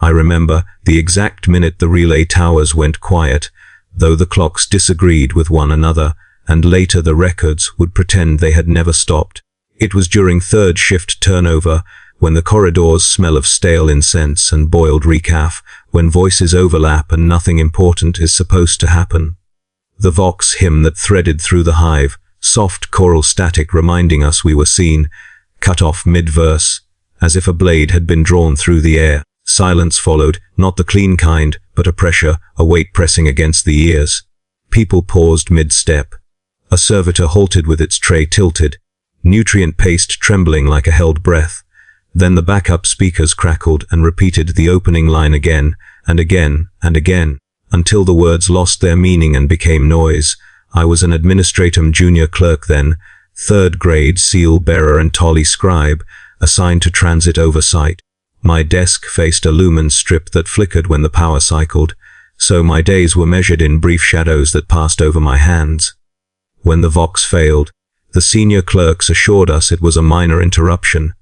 I remember the exact minute the relay towers went quiet, though the clocks disagreed with one another, and later the records would pretend they had never stopped. It was during third shift turnover, when the corridors smell of stale incense and boiled recaf, when voices overlap and nothing important is supposed to happen. The Vox hymn that threaded through the hive, soft choral static reminding us we were seen, cut off mid-verse, as if a blade had been drawn through the air. Silence followed, not the clean kind, but a pressure, a weight pressing against the ears. People paused mid-step. A servitor halted with its tray tilted, nutrient paste trembling like a held breath. Then the backup speakers crackled and repeated the opening line again, and again, and again, until the words lost their meaning and became noise. I was an administratum junior clerk then, third grade seal bearer and tolly scribe, assigned to transit oversight. My desk faced a lumen strip that flickered when the power cycled, so my days were measured in brief shadows that passed over my hands. When the Vox failed, the senior clerks assured us it was a minor interruption.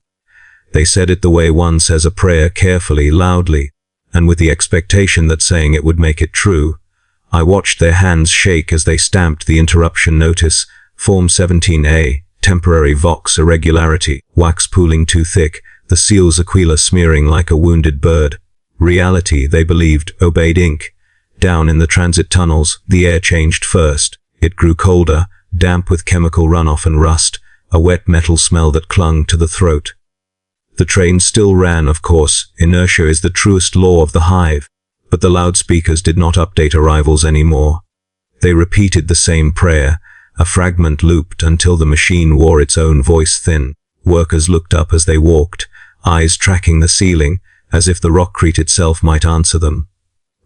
They said it the way one says a prayer, carefully, loudly, and with the expectation that saying it would make it true. I watched their hands shake as they stamped the interruption notice, Form 17A, temporary Vox irregularity, wax pooling too thick, the seal's aquila smearing like a wounded bird. Reality, they believed, obeyed ink. Down in the transit tunnels, the air changed first. It grew colder, damp with chemical runoff and rust, a wet metal smell that clung to the throat. The train still ran, of course. Inertia is the truest law of the hive. But the loudspeakers did not update arrivals anymore. They repeated the same prayer. A fragment looped until the machine wore its own voice thin. Workers looked up as they walked, eyes tracking the ceiling, as if the rockcrete itself might answer them.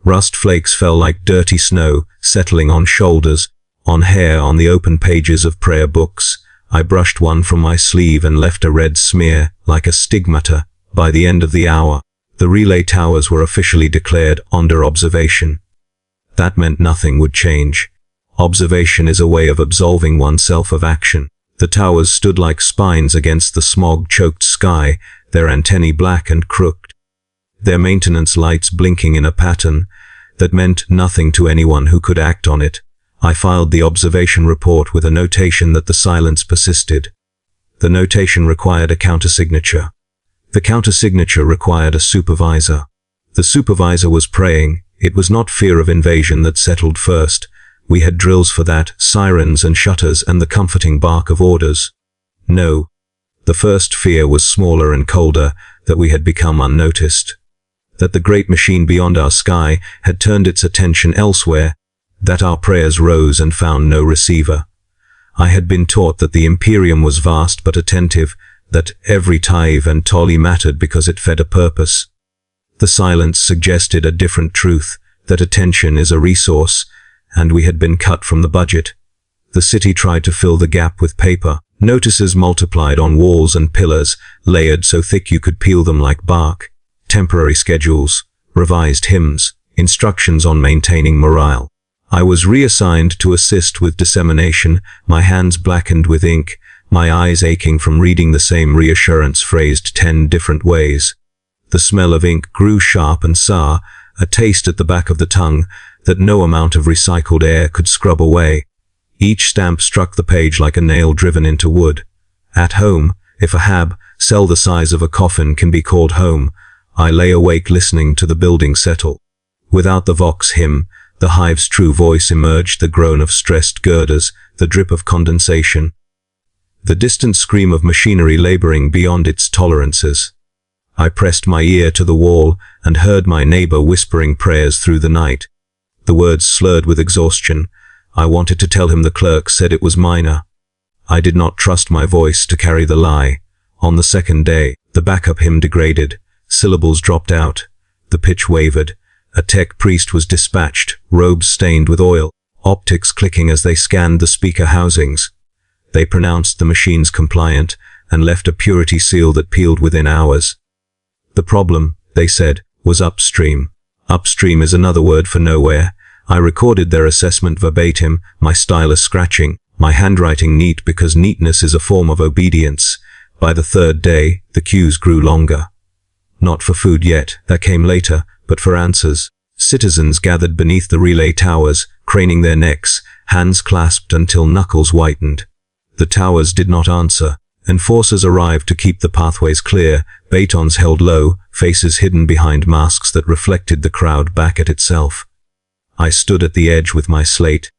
Rust flakes fell like dirty snow, settling on shoulders, on hair, on the open pages of prayer books. I brushed one from my sleeve and left a red smear, like a stigmata. By the end of the hour, the relay towers were officially declared under observation. That meant nothing would change. Observation is a way of absolving oneself of action. The towers stood like spines against the smog-choked sky, their antennae black and crooked, their maintenance lights blinking in a pattern that meant nothing to anyone who could act on it. I filed the observation report with a notation that the silence persisted. The notation required a countersignature. The countersignature required a supervisor. The supervisor was praying. It was not fear of invasion that settled first. We had drills for that, sirens and shutters and the comforting bark of orders. No. The first fear was smaller and colder, that we had become unnoticed. That the great machine beyond our sky had turned its attention elsewhere, that our prayers rose and found no receiver. I had been taught that the Imperium was vast but attentive, that every tithe and tolly mattered because it fed a purpose. The silence suggested a different truth, that attention is a resource, and we had been cut from the budget. The city tried to fill the gap with paper. Notices multiplied on walls and pillars, layered so thick you could peel them like bark. Temporary schedules, revised hymns, instructions on maintaining morale. I was reassigned to assist with dissemination, my hands blackened with ink, my eyes aching from reading the same reassurance phrased 10 different ways. The smell of ink grew sharp and sour, a taste at the back of the tongue that no amount of recycled air could scrub away. Each stamp struck the page like a nail driven into wood. At home, if a hab, cell the size of a coffin, can be called home, I lay awake listening to the building settle. Without the Vox hymn, the hive's true voice emerged, the groan of stressed girders, the drip of condensation, the distant scream of machinery laboring beyond its tolerances. I pressed my ear to the wall and heard my neighbor whispering prayers through the night. The words slurred with exhaustion. I wanted to tell him the clerk said it was minor. I did not trust my voice to carry the lie. On the second day, the backup hymn degraded. Syllables dropped out. The pitch wavered. A tech priest was dispatched, robes stained with oil, optics clicking as they scanned the speaker housings. They pronounced the machines compliant and left a purity seal that peeled within hours. The problem, they said, was upstream. Upstream is another word for nowhere. I recorded their assessment verbatim, my stylus scratching, my handwriting neat because neatness is a form of obedience. By the third day, the queues grew longer. Not for food yet, that came later, but for answers. Citizens gathered beneath the relay towers, craning their necks, hands clasped until knuckles whitened. The towers did not answer. Enforcers arrived to keep the pathways clear, batons held low, faces hidden behind masks that reflected the crowd back at itself. I stood at the edge with my slate,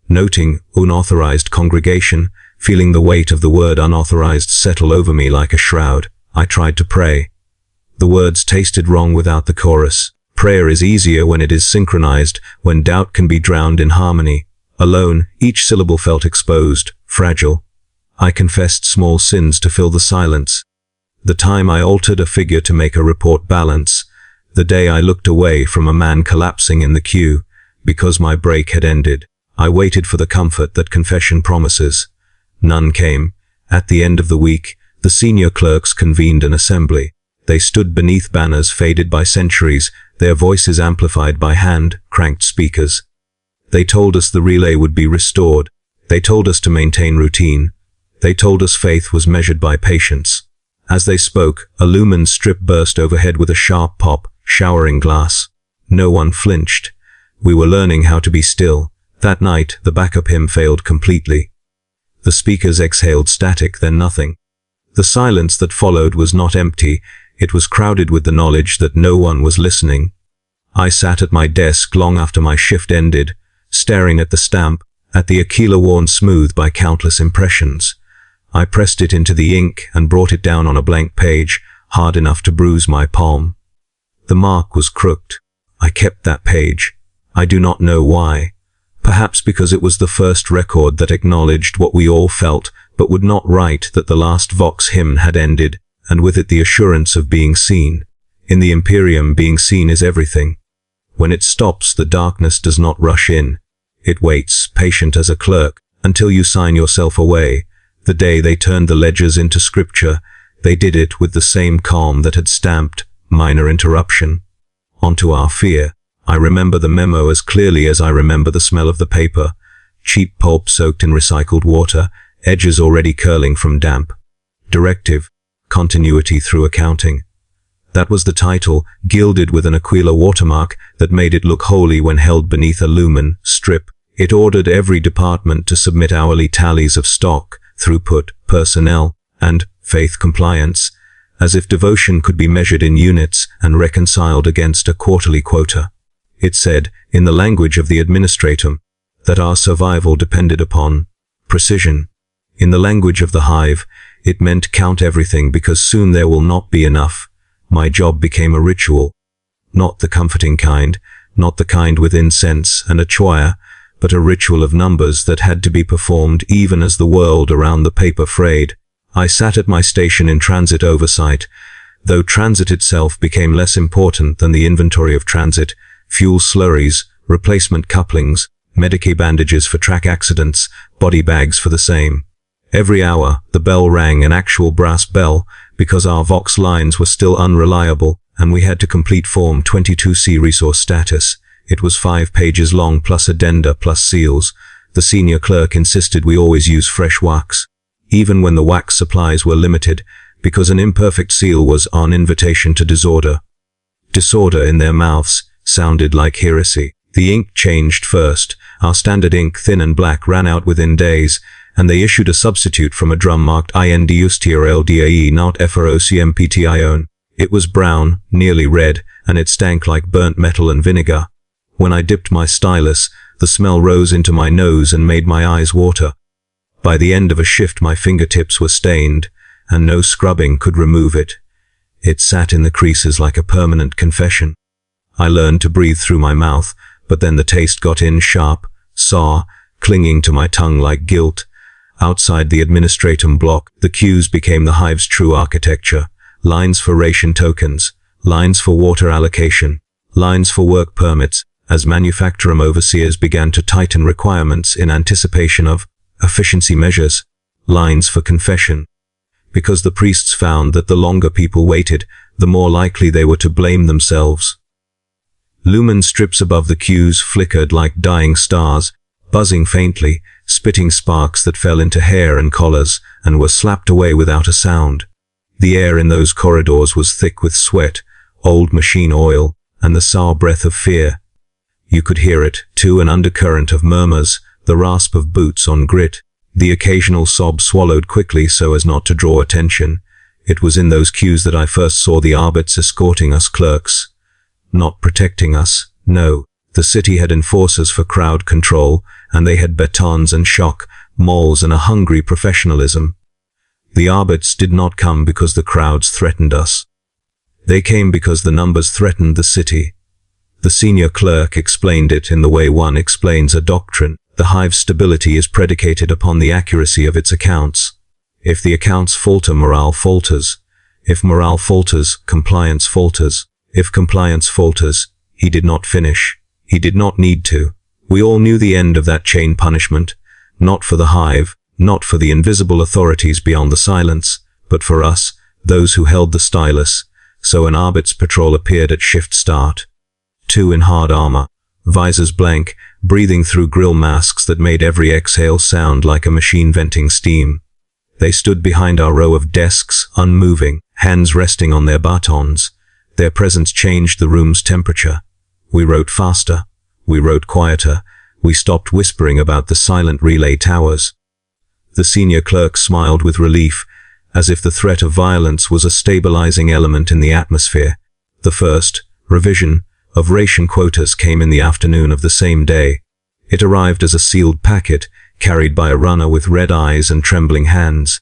noting unauthorized congregation, feeling the weight of the word unauthorized settle over me like a shroud. I tried to pray. The words tasted wrong without the chorus. Prayer is easier when it is synchronized, when doubt can be drowned in harmony. Alone, each syllable felt exposed, fragile. I confessed small sins to fill the silence. The time I altered a figure to make a report balance. The day I looked away from a man collapsing in the queue, because my break had ended. I waited for the comfort that confession promises. None came. At the end of the week, the senior clerks convened an assembly. They stood beneath banners faded by centuries, their voices amplified by hand-cranked speakers. They told us the relay would be restored. They told us to maintain routine. They told us faith was measured by patience. As they spoke, a lumen strip burst overhead with a sharp pop, showering glass. No one flinched. We were learning how to be still. That night, the backup hymn failed completely. The speakers exhaled static, then nothing. The silence that followed was not empty. It was crowded with the knowledge that no one was listening. I sat at my desk long after my shift ended, staring at the stamp, at the Aquila worn smooth by countless impressions. I pressed it into the ink and brought it down on a blank page, hard enough to bruise my palm. The mark was crooked. I kept that page. I do not know why. Perhaps because it was the first record that acknowledged what we all felt, but would not write that the last Vox hymn had ended, and with it the assurance of being seen. In the Imperium, being seen is everything. When it stops, the darkness does not rush in. It waits, patient as a clerk, until you sign yourself away. The day they turned the ledgers into scripture, they did it with the same calm that had stamped minor interruption onto our fear. I remember the memo as clearly as I remember the smell of the paper, cheap pulp soaked in recycled water, edges already curling from damp. Directive, continuity through accounting. That was the title, gilded with an Aquila watermark that made it look holy when held beneath a lumen strip. It ordered every department to submit hourly tallies of stock, throughput, personnel, and faith compliance, as if devotion could be measured in units and reconciled against a quarterly quota. It said, in the language of the administratum, that our survival depended upon precision. In the language of the Hive, it meant count everything because soon there will not be enough. My job became a ritual. Not the comforting kind, not the kind with incense and a choir, but a ritual of numbers that had to be performed even as the world around the paper frayed. I sat at my station in transit oversight, though transit itself became less important than the inventory of transit, fuel slurries, replacement couplings, Medicaid bandages for track accidents, body bags for the same. Every hour, the bell rang, an actual brass bell, because our Vox lines were still unreliable, and we had to complete Form 22C resource status. It was 5 pages long plus addenda plus seals. The senior clerk insisted we always use fresh wax, even when the wax supplies were limited, because an imperfect seal was an invitation to disorder. Disorder in their mouths sounded like heresy. The ink changed first. Our standard ink, thin and black, ran out within days, and they issued a substitute from a drum marked INDUSTRLDAE not FROCMPTION. It was brown, nearly red, and it stank like burnt metal and vinegar. When I dipped my stylus, the smell rose into my nose and made my eyes water. By the end of a shift my fingertips were stained, and no scrubbing could remove it. It sat in the creases like a permanent confession. I learned to breathe through my mouth, but then the taste got in sharp, sour, clinging to my tongue like guilt. Outside the administratum block, the queues became the Hive's true architecture. Lines for ration tokens, lines for water allocation, lines for work permits, as manufacturum overseers began to tighten requirements in anticipation of efficiency measures, lines for confession. Because the priests found that the longer people waited, the more likely they were to blame themselves. Lumen strips above the queues flickered like dying stars, buzzing faintly, spitting sparks that fell into hair and collars and were slapped away without a sound. The air in those corridors was thick with sweat, old machine oil, and the sour breath of fear. You could hear it, too, an undercurrent of murmurs, the rasp of boots on grit, the occasional sob swallowed quickly so as not to draw attention. It was in those queues that I first saw the arbits escorting us clerks. Not protecting us, no. The city had enforcers for crowd control, and they had batons and shock, mauls and a hungry professionalism. The arbits did not come because the crowds threatened us. They came because the numbers threatened the city. The senior clerk explained it in the way one explains a doctrine. The Hive's stability is predicated upon the accuracy of its accounts. If the accounts falter, morale falters. If morale falters, compliance falters. If compliance falters, he did not finish. He did not need to. We all knew the end of that chain punishment, not for the Hive, not for the invisible authorities beyond the silence, but for us, those who held the stylus. So an arbit's patrol appeared at shift start. 2 in hard armor, visors blank, breathing through grill masks that made every exhale sound like a machine venting steam. They stood behind our row of desks, unmoving, hands resting on their batons. Their presence changed the room's temperature. We wrote faster. We wrote quieter. We stopped whispering about the silent relay towers. The senior clerk smiled with relief, as if the threat of violence was a stabilizing element in the atmosphere. The first revision of ration quotas came in the afternoon of the same day. It arrived as a sealed packet, carried by a runner with red eyes and trembling hands.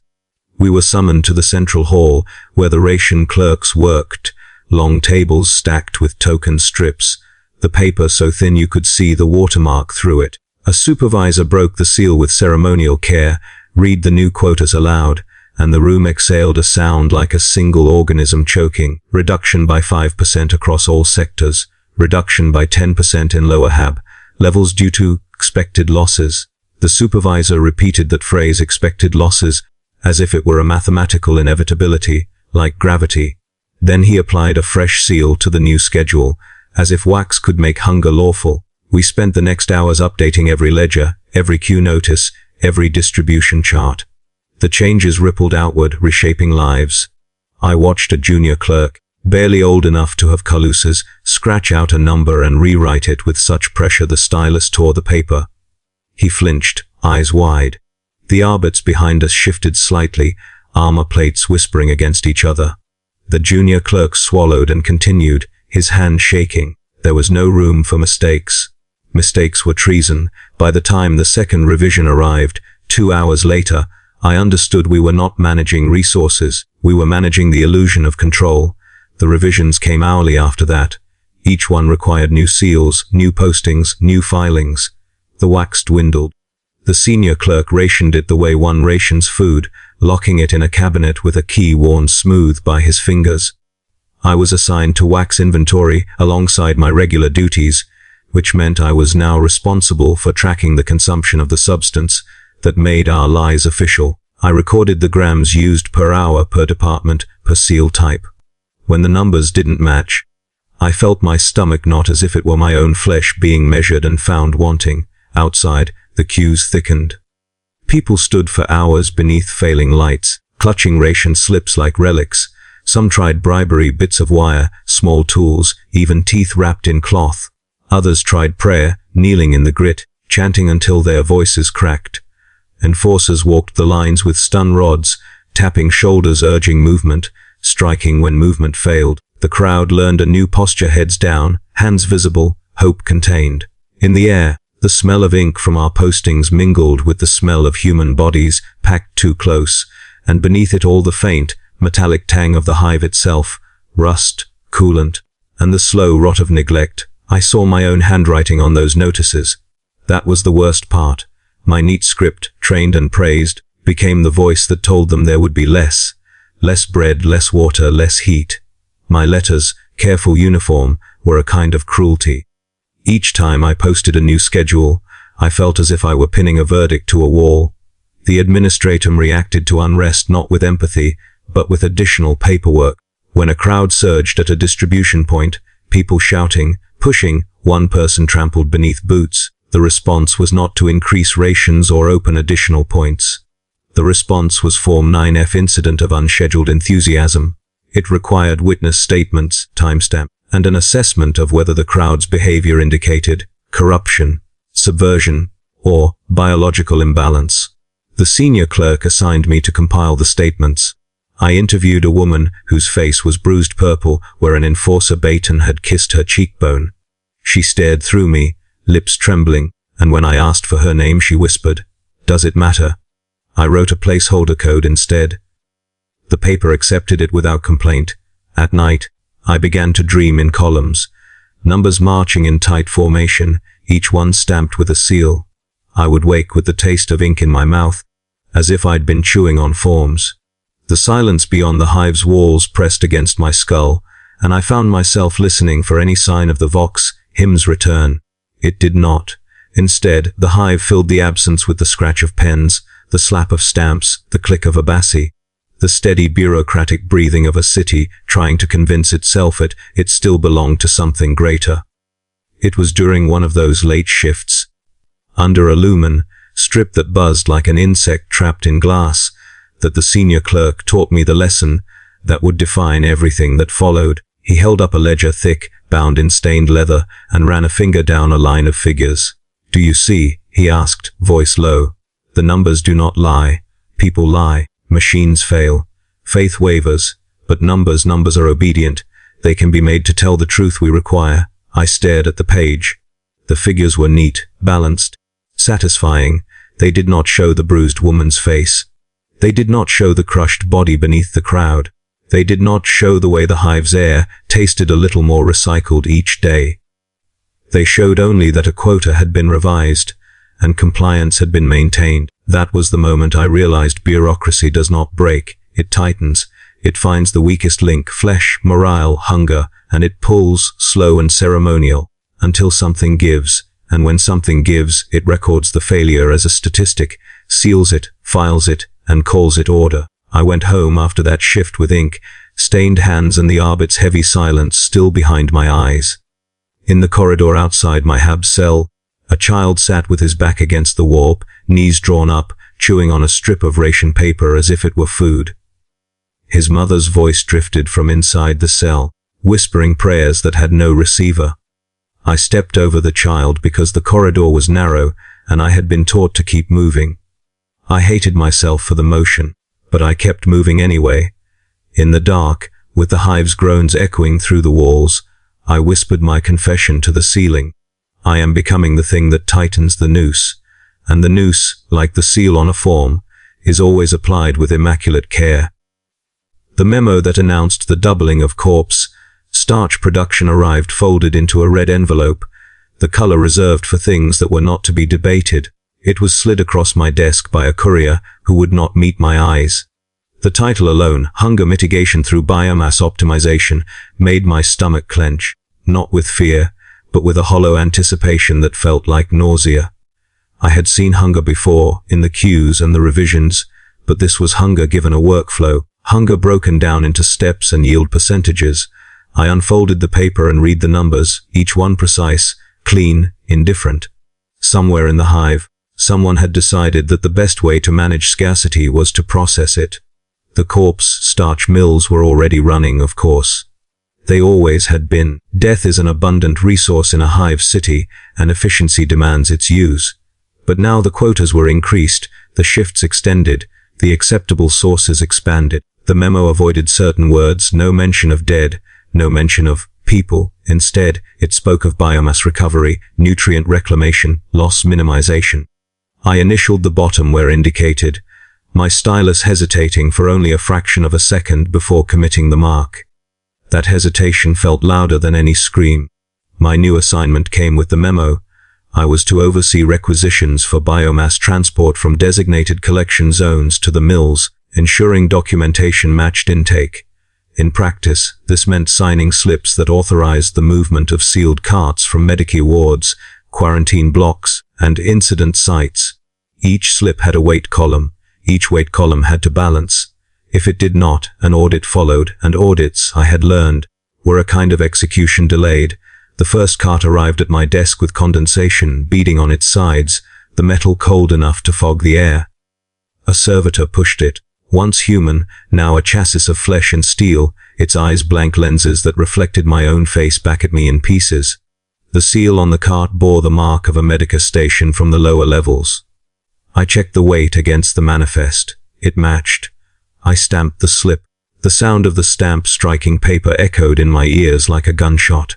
We were summoned to the central hall, where the ration clerks worked, long tables stacked with token strips, the paper so thin you could see the watermark through it. A supervisor broke the seal with ceremonial care, read the new quotas aloud, and the room exhaled a sound like a single organism choking. Reduction by 5% across all sectors, reduction by 10% in lower HAB, levels due to expected losses. The supervisor repeated that phrase, expected losses, as if it were a mathematical inevitability, like gravity. Then he applied a fresh seal to the new schedule, as if wax could make hunger lawful. We spent the next hours updating every ledger, every queue notice, every distribution chart. The changes rippled outward, reshaping lives. I watched a junior clerk, barely old enough to have calusas, scratch out a number and rewrite it with such pressure the stylus tore the paper. He flinched, eyes wide. The arbits behind us shifted slightly, armor plates whispering against each other. The junior clerk swallowed and continued, his hand shaking. There was no room for mistakes. Mistakes were treason. By the time the second revision arrived, 2 hours later, I understood we were not managing resources. We were managing the illusion of control. The revisions came hourly after that. Each one required new seals, new postings, new filings. The wax dwindled. The senior clerk rationed it the way one rations food, locking it in a cabinet with a key worn smooth by his fingers. I was assigned to wax inventory alongside my regular duties, which meant I was now responsible for tracking the consumption of the substance that made our lies official. I recorded the grams used per hour, per department, per seal type. When the numbers didn't match, I felt my stomach knot as if it were my own flesh being measured and found wanting. Outside, the queues thickened. People stood for hours beneath failing lights, clutching ration slips like relics. Some tried bribery, bits of wire, small tools, even teeth wrapped in cloth. Others tried prayer, kneeling in the grit, chanting until their voices cracked. Enforcers walked the lines with stun rods, tapping shoulders, urging movement, striking when movement failed. The crowd learned a new posture, heads down, hands visible, hope contained. In the air, the smell of ink from our postings mingled with the smell of human bodies packed too close, and beneath it all the faint, metallic tang of the hive itself, rust, coolant, and the slow rot of neglect. I saw my own handwriting on those notices. That was the worst part. My neat script, trained and praised, became the voice that told them there would be less bread, less water, less heat. My letters, careful uniform, were a kind of cruelty. Each time I posted a new schedule, I felt as if I were pinning a verdict to a wall. The administratum reacted to unrest not with empathy, but with additional paperwork. When a crowd surged at a distribution point, people shouting, pushing, one person trampled beneath boots, the response was not to increase rations or open additional points. The response was Form 9F incident of unscheduled enthusiasm. It required witness statements, timestamp, and an assessment of whether the crowd's behavior indicated corruption, subversion, or biological imbalance. The senior clerk assigned me to compile the statements. I interviewed a woman whose face was bruised purple where an enforcer baton had kissed her cheekbone. She stared through me, lips trembling, and when I asked for her name she whispered, "Does it matter?" I wrote a placeholder code instead. The paper accepted it without complaint. At night, I began to dream in columns, numbers marching in tight formation, each one stamped with a seal. I would wake with the taste of ink in my mouth, as if I'd been chewing on forms. The silence beyond the hive's walls pressed against my skull, and I found myself listening for any sign of the Vox hymn's return. It did not. Instead, the hive filled the absence with the scratch of pens, the slap of stamps, the click of a bassy, the steady bureaucratic breathing of a city trying to convince itself it still belonged to something greater. It was during one of those late shifts, under a lumen, strip that buzzed like an insect trapped in glass, that the senior clerk taught me the lesson that would define everything that followed. He held up a ledger thick, bound in stained leather, and ran a finger down a line of figures. "Do you see?" he asked, voice low. "The numbers do not lie. People lie. Machines fail. Faith wavers. But numbers are obedient. They can be made to tell the truth we require." I stared at the page. The figures were neat, balanced, satisfying. They did not show the bruised woman's face. They did not show the crushed body beneath the crowd. They did not show the way the hive's air tasted a little more recycled each day. They showed only that a quota had been revised, and compliance had been maintained. That was the moment I realized bureaucracy does not break, it tightens. It finds the weakest link, flesh, morale, hunger, and it pulls, slow and ceremonial, until something gives. And when something gives, it records the failure as a statistic, seals it, files it, and calls it order. I went home after that shift with ink, stained hands and the Arbit's heavy silence still behind my eyes. In the corridor outside my Hab's cell, a child sat with his back against the wall, knees drawn up, chewing on a strip of ration paper as if it were food. His mother's voice drifted from inside the cell, whispering prayers that had no receiver. I stepped over the child because the corridor was narrow and I had been taught to keep moving. I hated myself for the motion, but I kept moving anyway. In the dark, with the hive's groans echoing through the walls, I whispered my confession to the ceiling. I am becoming the thing that tightens the noose, and the noose, like the seal on a form, is always applied with immaculate care. The memo that announced the doubling of corpse starch production arrived folded into a red envelope, the color reserved for things that were not to be debated. It was slid across my desk by a courier who would not meet my eyes. The title alone, Hunger Mitigation Through Biomass Optimization, made my stomach clench, not with fear, but with a hollow anticipation that felt like nausea. I had seen hunger before, in the queues and the revisions, but this was hunger given a workflow, hunger broken down into steps and yield percentages. I unfolded the paper and read the numbers, each one precise, clean, indifferent. Somewhere in the hive, someone had decided that the best way to manage scarcity was to process it. The corpse starch mills were already running, of course. They always had been. Death is an abundant resource in a hive city, and efficiency demands its use. But now the quotas were increased, the shifts extended, the acceptable sources expanded. The memo avoided certain words, no mention of dead, no mention of people. Instead, it spoke of biomass recovery, nutrient reclamation, loss minimization. I initialed the bottom where indicated, my stylus hesitating for only a fraction of a second before committing the mark. That hesitation felt louder than any scream. My new assignment came with the memo. I was to oversee requisitions for biomass transport from designated collection zones to the mills, ensuring documentation matched intake. In practice, this meant signing slips that authorized the movement of sealed carts from Medicare wards, quarantine blocks, and incident sites. Each slip had a weight column. Each weight column had to balance. If it did not, an audit followed, and audits, I had learned, were a kind of execution delayed. The first cart arrived at my desk with condensation beading on its sides, the metal cold enough to fog the air. A servitor pushed it, Once human, now a chassis of flesh and steel, its eyes blank lenses that reflected my own face back at me in pieces. The seal on the cart bore the mark of a medica station from the lower levels. I checked the weight against the manifest. It matched. I stamped the slip. The sound of the stamp striking paper echoed in my ears like a gunshot.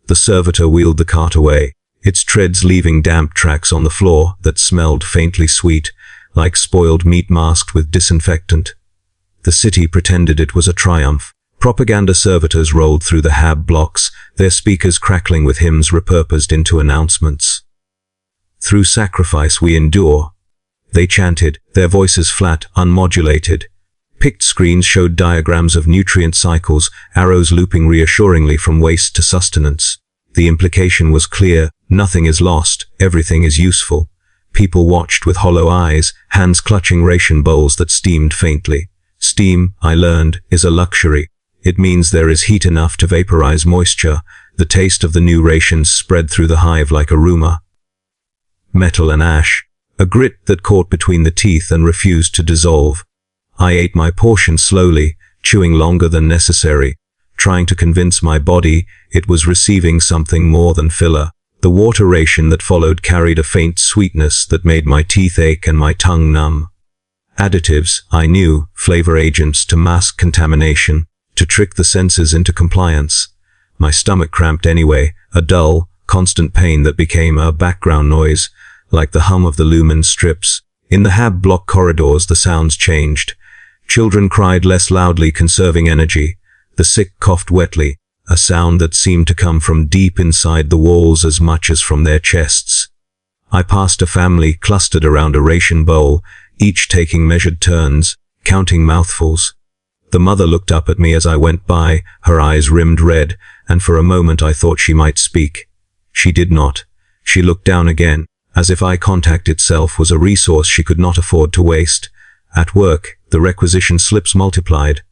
The servitor wheeled the cart away, its treads leaving damp tracks on the floor that smelled faintly sweet, like spoiled meat masked with disinfectant. The city pretended it was a triumph. Propaganda servitors rolled through the hab blocks, their speakers crackling with hymns repurposed into announcements. Through sacrifice we endure, they chanted, their voices flat, unmodulated. Picked screens showed diagrams of nutrient cycles, arrows looping reassuringly from waste to sustenance. The implication was clear: nothing is lost, everything is useful. People watched with hollow eyes, hands clutching ration bowls that steamed faintly. Steam, I learned, is a luxury. It means there is heat enough to vaporize moisture. The taste of the new rations spread through the hive like a rumor. Metal and ash, a grit that caught between the teeth and refused to dissolve. I ate my portion slowly, chewing longer than necessary, trying to convince my body it was receiving something more than filler. The water ration that followed carried a faint sweetness that made my teeth ache and my tongue numb. Additives, I knew, flavor agents to mask contamination, to trick the senses into compliance. My stomach cramped anyway, a dull, constant pain that became a background noise, like the hum of the lumen strips. In the hab block corridors the sounds changed. Children cried less loudly, conserving energy. The sick coughed wetly, a sound that seemed to come from deep inside the walls as much as from their chests. I passed a family clustered around a ration bowl, each taking measured turns, counting mouthfuls. The mother looked up at me as I went by, her eyes rimmed red, and for a moment I thought she might speak. She did not. She looked down again, as if eye contact itself was a resource she could not afford to waste. At work, the requisition slips multiplied.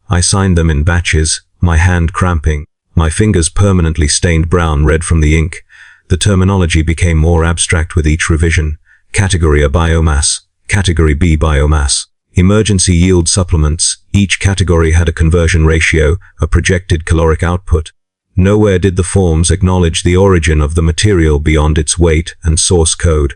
I signed them in batches, my hand cramping, my fingers permanently stained brown-red from the ink. The terminology became more abstract with each revision. Category A biomass, Category B biomass. Emergency yield supplements, each category had a conversion ratio, a projected caloric output. Nowhere did the forms acknowledge the origin of the material beyond its weight and source code.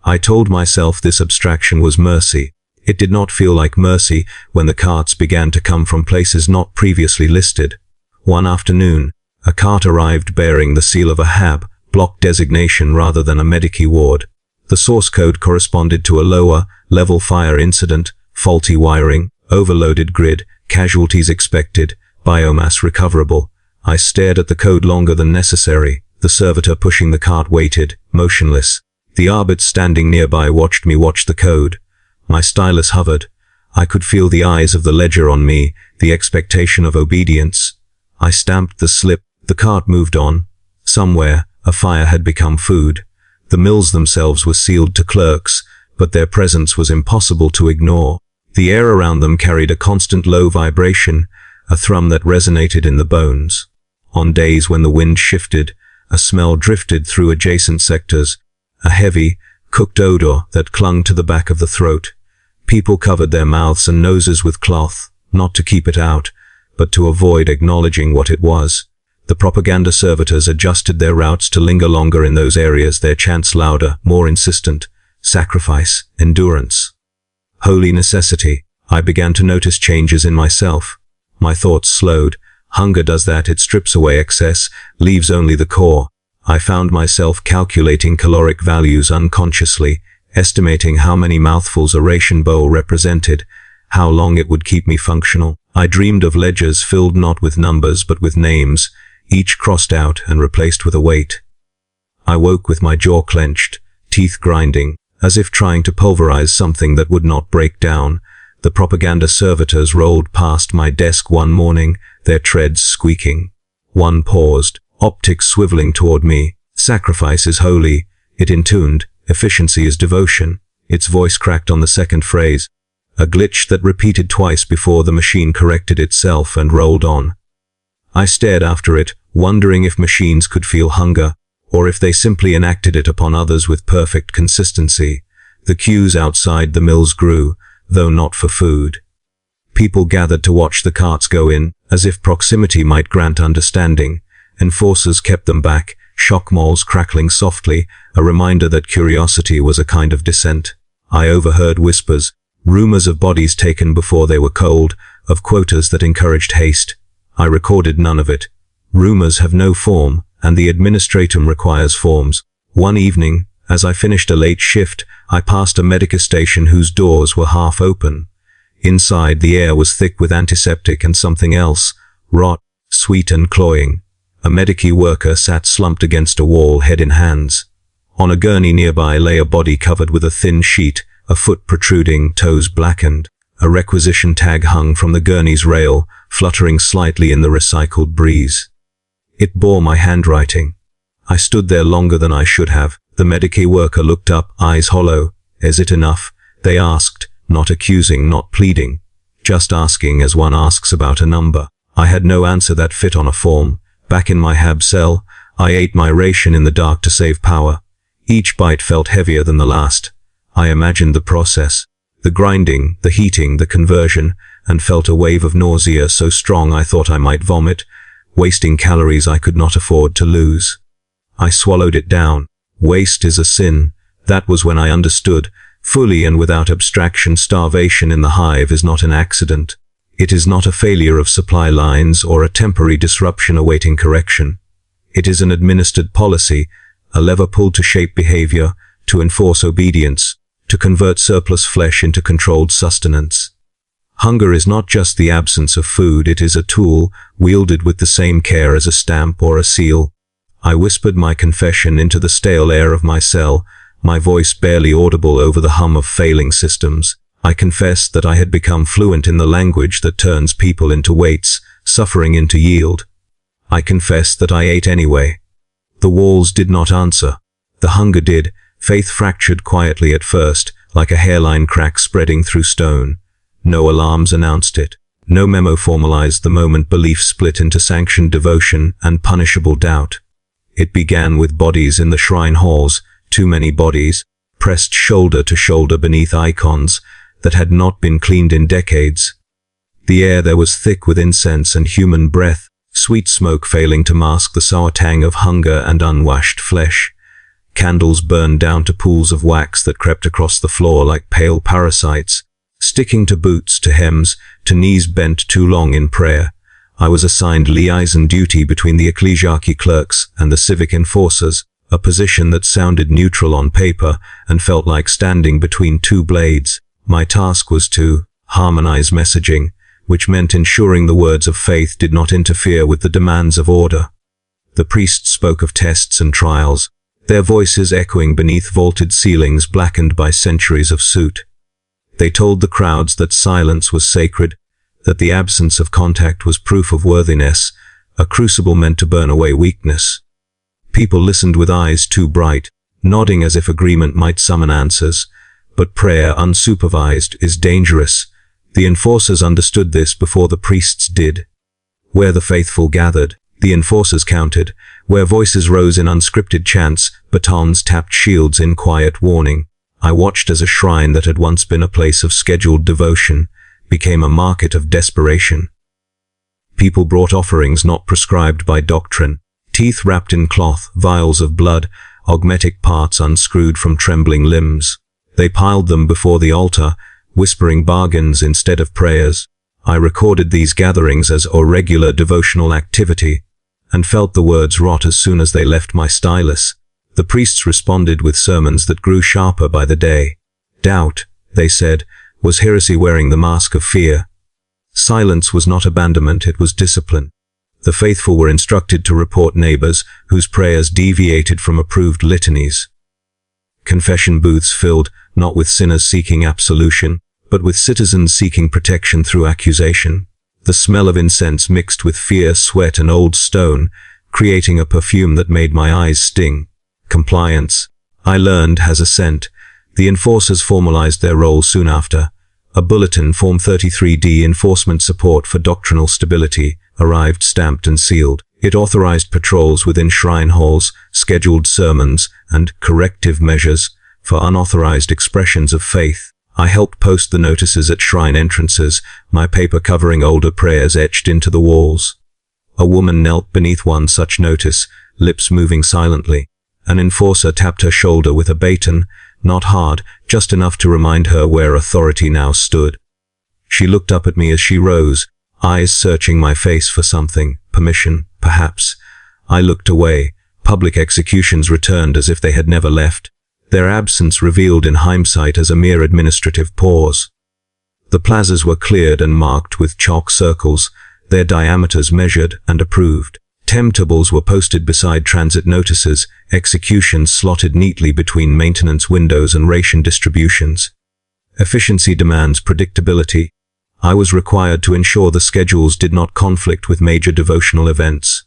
I told myself this abstraction was mercy. It did not feel like mercy when the carts began to come from places not previously listed. One afternoon, a cart arrived bearing the seal of a hab, block designation rather than a medici ward. The source code corresponded to a lower-level fire incident, faulty wiring, overloaded grid, casualties expected, biomass recoverable. I stared at the code longer than necessary. The servitor pushing the cart waited, motionless. The arbit standing nearby watched me watch the code. My stylus hovered. I could feel the eyes of the ledger on me, the expectation of obedience. I stamped the slip. The cart moved on. Somewhere, a fire had become food. The mills themselves were sealed to clerks, but their presence was impossible to ignore. The air around them carried a constant low vibration, a thrum that resonated in the bones. On days when the wind shifted, a smell drifted through adjacent sectors, a heavy, cooked odor that clung to the back of the throat. People covered their mouths and noses with cloth, not to keep it out, but to avoid acknowledging what it was. The propaganda servitors adjusted their routes to linger longer in those areas, their chants louder, more insistent. Sacrifice, endurance, holy necessity. I began to notice changes in myself. My thoughts slowed. Hunger does that, it strips away excess, leaves only the core. I found myself calculating caloric values unconsciously, estimating how many mouthfuls a ration bowl represented, how long it would keep me functional. I dreamed of ledgers filled not with numbers but with names, each crossed out and replaced with a weight. I woke with my jaw clenched, teeth grinding, as if trying to pulverize something that would not break down. The propaganda servitors rolled past my desk one morning, their treads squeaking. One paused, optics swiveling toward me. Sacrifice is holy, it intoned. Efficiency is devotion. Its voice cracked on the second phrase, a glitch that repeated twice before the machine corrected itself and rolled on. I stared after it, wondering if machines could feel hunger, or if they simply enacted it upon others with perfect consistency. The queues outside the mills grew. though not for food. People gathered to watch the carts go in, as if proximity might grant understanding. Enforcers kept them back, shock moles crackling softly, a reminder that curiosity was a kind of dissent. I overheard whispers, rumors of bodies taken before they were cold, of quotas that encouraged haste. I recorded none of it. Rumors have no form, and the administratum requires forms. One evening, as I finished a late shift, I passed a medica station whose doors were half open. Inside, the air was thick with antiseptic and something else, rot, sweet and cloying. A medici worker sat slumped against a wall, head in hands. On a gurney nearby lay a body covered with a thin sheet, a foot protruding, toes blackened. A requisition tag hung from the gurney's rail, fluttering slightly in the recycled breeze. It bore my handwriting. I stood there longer than I should have. The medici worker looked up, eyes hollow. "Is it enough?" they asked, not accusing, not pleading. Just asking as one asks about a number. I had no answer that fit on a form. Back in my hab cell, I ate my ration in the dark to save power. Each bite felt heavier than the last. I imagined the process, the grinding, the heating, the conversion, and felt a wave of nausea so strong I thought I might vomit, wasting calories I could not afford to lose. I swallowed it down. Waste is a sin. That was when I understood, fully and without abstraction, starvation in the hive is not an accident. It is not a failure of supply lines or a temporary disruption awaiting correction. It is an administered policy, a lever pulled to shape behavior, to enforce obedience, to convert surplus flesh into controlled sustenance. Hunger is not just the absence of food, it is a tool, wielded with the same care as a stamp or a seal. I whispered my confession into the stale air of my cell, my voice barely audible over the hum of failing systems. I confessed that I had become fluent in the language that turns people into weights, suffering into yield. I confessed that I ate anyway. The walls did not answer. The hunger did. Faith fractured quietly at first, like a hairline crack spreading through stone. No alarms announced it. No memo formalized the moment belief split into sanctioned devotion and punishable doubt. It began with bodies in the shrine halls, too many bodies, pressed shoulder to shoulder beneath icons that had not been cleaned in decades. The air there was thick with incense and human breath, sweet smoke failing to mask the sour tang of hunger and unwashed flesh. Candles burned down to pools of wax that crept across the floor like pale parasites, sticking to boots, to hems, to knees bent too long in prayer. I was assigned liaison duty between the ecclesiarchy clerks and the civic enforcers, a position that sounded neutral on paper and felt like standing between two blades. My task was to harmonize messaging, which meant ensuring the words of faith did not interfere with the demands of order. The priests spoke of tests and trials, their voices echoing beneath vaulted ceilings blackened by centuries of soot. They told the crowds that silence was sacred, that the absence of contact was proof of worthiness, a crucible meant to burn away weakness. People listened with eyes too bright, nodding as if agreement might summon answers. But prayer unsupervised is dangerous. The enforcers understood this before the priests did. Where the faithful gathered, the enforcers counted. Where voices rose in unscripted chants, batons tapped shields in quiet warning. I watched as a shrine that had once been a place of scheduled devotion became a market of desperation. People brought offerings not prescribed by doctrine, teeth wrapped in cloth, vials of blood, augmetic parts unscrewed from trembling limbs. They piled them before the altar, whispering bargains instead of prayers. I recorded these gatherings as irregular devotional activity, and felt the words rot as soon as they left my stylus. The priests responded with sermons that grew sharper by the day. Doubt, they said, was heresy wearing the mask of fear. Silence was not abandonment, it was discipline. The faithful were instructed to report neighbors whose prayers deviated from approved litanies. Confession booths filled, not with sinners seeking absolution, but with citizens seeking protection through accusation. The smell of incense mixed with fear, sweat, and old stone, creating a perfume that made my eyes sting. Compliance, I learned, has a scent. The enforcers formalized their role soon after. A bulletin, Form 33D, Enforcement Support for Doctrinal Stability, arrived stamped and sealed. It authorized patrols within shrine halls, scheduled sermons, and corrective measures for unauthorized expressions of faith. I helped post the notices at shrine entrances, my paper covering older prayers etched into the walls. A woman knelt beneath one such notice, lips moving silently. An enforcer tapped her shoulder with a baton, not hard, just enough to remind her where authority now stood. She looked up at me as she rose, eyes searching my face for something, permission, perhaps. I looked away. Public executions returned as if they had never left, their absence revealed in hindsight as a mere administrative pause. The plazas were cleared and marked with chalk circles, their diameters measured and approved. Timetables were posted beside transit notices, executions slotted neatly between maintenance windows and ration distributions. Efficiency demands predictability. I was required to ensure the schedules did not conflict with major devotional events.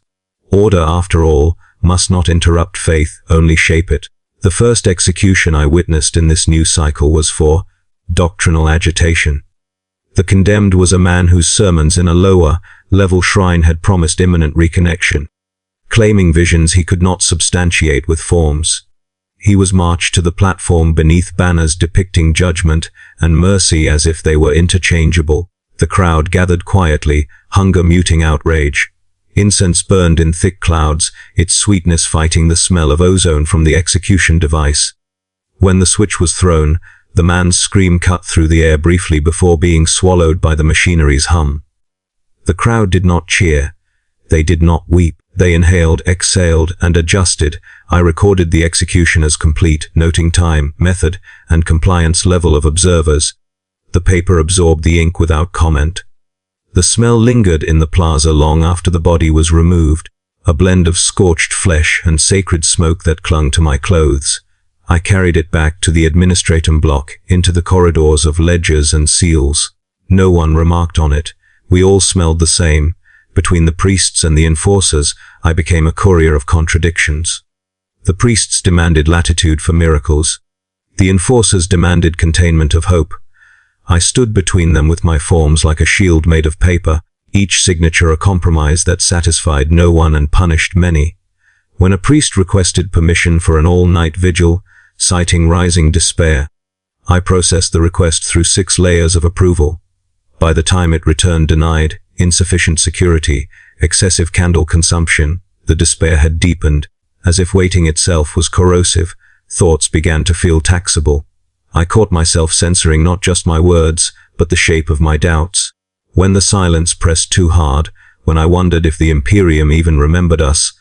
Order, after all, must not interrupt faith, only shape it. The first execution I witnessed in this new cycle was for doctrinal agitation. The condemned was a man whose sermons in a lower level shrine had promised imminent reconnection, claiming visions he could not substantiate with forms. He was marched to the platform beneath banners depicting judgment and mercy as if they were interchangeable. The crowd gathered quietly, hunger muting outrage. Incense burned in thick clouds, its sweetness fighting the smell of ozone from the execution device. When the switch was thrown, the man's scream cut through the air briefly before being swallowed by the machinery's hum. The crowd did not cheer. They did not weep. They inhaled, exhaled, and adjusted. I recorded the execution as complete, noting time, method, and compliance level of observers. The paper absorbed the ink without comment. The smell lingered in the plaza long after the body was removed, a blend of scorched flesh and sacred smoke that clung to my clothes. I carried it back to the administratum block, into the corridors of ledgers and seals. No one remarked on it. We all smelled the same. Between the priests and the enforcers, I became a courier of contradictions. The priests demanded latitude for miracles. The enforcers demanded containment of hope. I stood between them with my forms like a shield made of paper, each signature a compromise that satisfied no one and punished many. When a priest requested permission for an all-night vigil, citing rising despair, I processed the request through 6 layers of approval. By the time it returned denied, insufficient security, excessive candle consumption, the despair had deepened. As if waiting itself was corrosive, thoughts began to feel taxable. I caught myself censoring not just my words, but the shape of my doubts. When the silence pressed too hard, when I wondered if the Imperium even remembered us,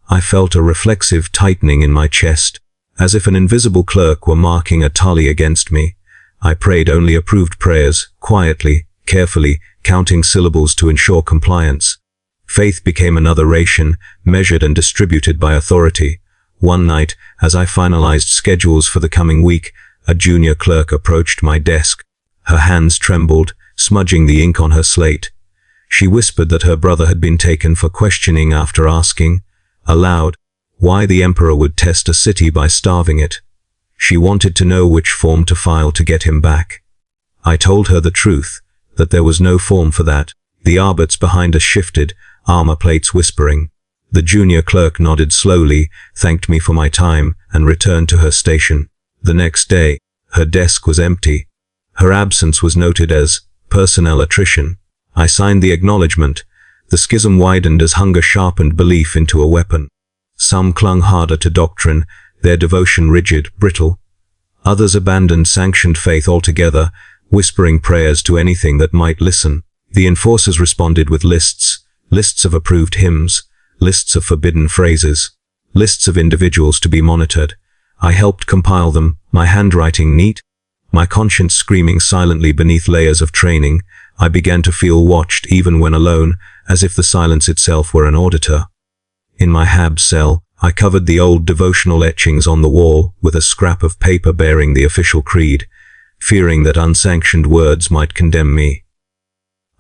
I felt a reflexive tightening in my chest, as if an invisible clerk were marking a tally against me. I prayed only approved prayers, quietly, carefully, counting syllables to ensure compliance. Faith became another ration, measured and distributed by authority. One night, as I finalized schedules for the coming week, a junior clerk approached my desk. Her hands trembled, smudging the ink on her slate. She whispered that her brother had been taken for questioning after asking, aloud, why the Emperor would test a city by starving it. She wanted to know which form to file to get him back. I told her the truth, that there was no form for that. The arbits behind us shifted, armor plates whispering. The junior clerk nodded slowly, thanked me for my time, and returned to her station. The next day, her desk was empty. Her absence was noted as personnel attrition. I signed the acknowledgement. The schism widened as hunger sharpened belief into a weapon. Some clung harder to doctrine, their devotion rigid, brittle. Others abandoned sanctioned faith altogether, whispering prayers to anything that might listen. The enforcers responded with lists of approved hymns, lists of forbidden phrases, lists of individuals to be monitored. I helped compile them, my handwriting neat, my conscience screaming silently beneath layers of training. I began to feel watched even when alone, as if the silence itself were an auditor. In my hab cell, I covered the old devotional etchings on the wall with a scrap of paper bearing the official creed, fearing that unsanctioned words might condemn me.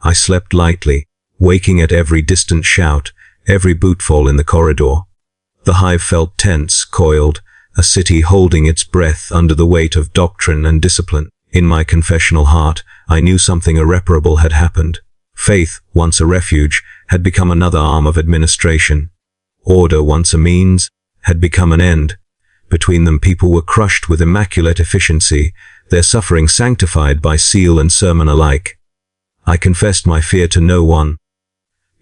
I slept lightly, waking at every distant shout, every bootfall in the corridor. The hive felt tense, coiled, a city holding its breath under the weight of doctrine and discipline. In my confessional heart, I knew something irreparable had happened. Faith, once a refuge, had become another arm of administration. Order, once a means, had become an end. Between them people were crushed with immaculate efficiency, their suffering sanctified by seal and sermon alike. I confessed my fear to no one,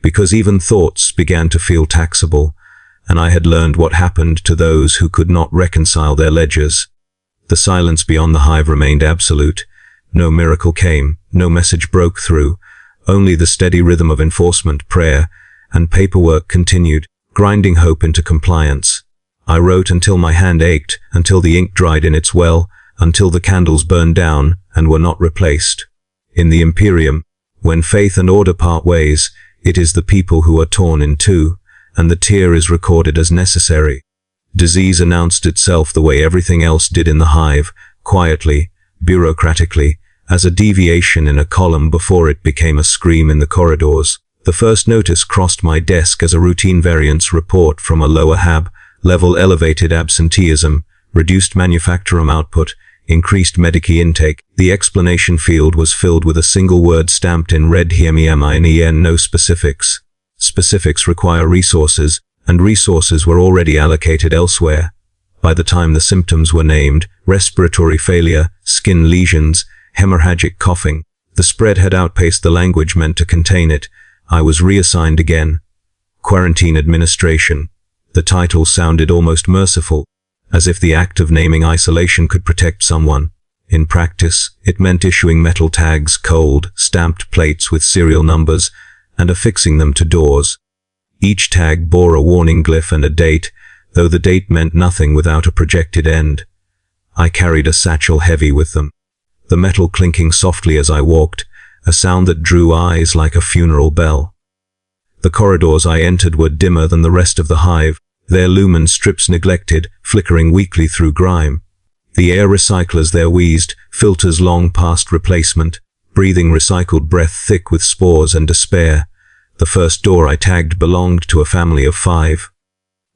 because even thoughts began to feel taxable, and I had learned what happened to those who could not reconcile their ledgers. The silence beyond the hive remained absolute. No miracle came, no message broke through, only the steady rhythm of enforcement, prayer, and paperwork continued, grinding hope into compliance. I wrote until my hand ached, until the ink dried in its well, until the candles burned down and were not replaced. In the Imperium, when faith and order part ways, it is the people who are torn in two, and the tear is recorded as necessary. Disease announced itself the way everything else did in the hive, quietly, bureaucratically, as a deviation in a column before it became a scream in the corridors. The first notice crossed my desk as a routine variance report from a lower HAB level: elevated absenteeism, reduced manufacturum output, increased Medici intake. The explanation field was filled with a single word stamped in red: hear me, M-I-N-E-N, no specifics. Specifics require resources, and resources were already allocated elsewhere. By the time the symptoms were named, respiratory failure, skin lesions, hemorrhagic coughing, the spread had outpaced the language meant to contain it. I was reassigned again. Quarantine administration. The title sounded almost merciful, as if the act of naming isolation could protect someone. In practice, it meant issuing metal tags, cold, stamped plates with serial numbers, and affixing them to doors. Each tag bore a warning glyph and a date, though the date meant nothing without a projected end. I carried a satchel heavy with them, the metal clinking softly as I walked, a sound that drew eyes like a funeral bell. The corridors I entered were dimmer than the rest of the hive, their lumen strips neglected, flickering weakly through grime. The air recyclers there wheezed, filters long past replacement, breathing recycled breath thick with spores and despair. The first door I tagged belonged to a family of 5.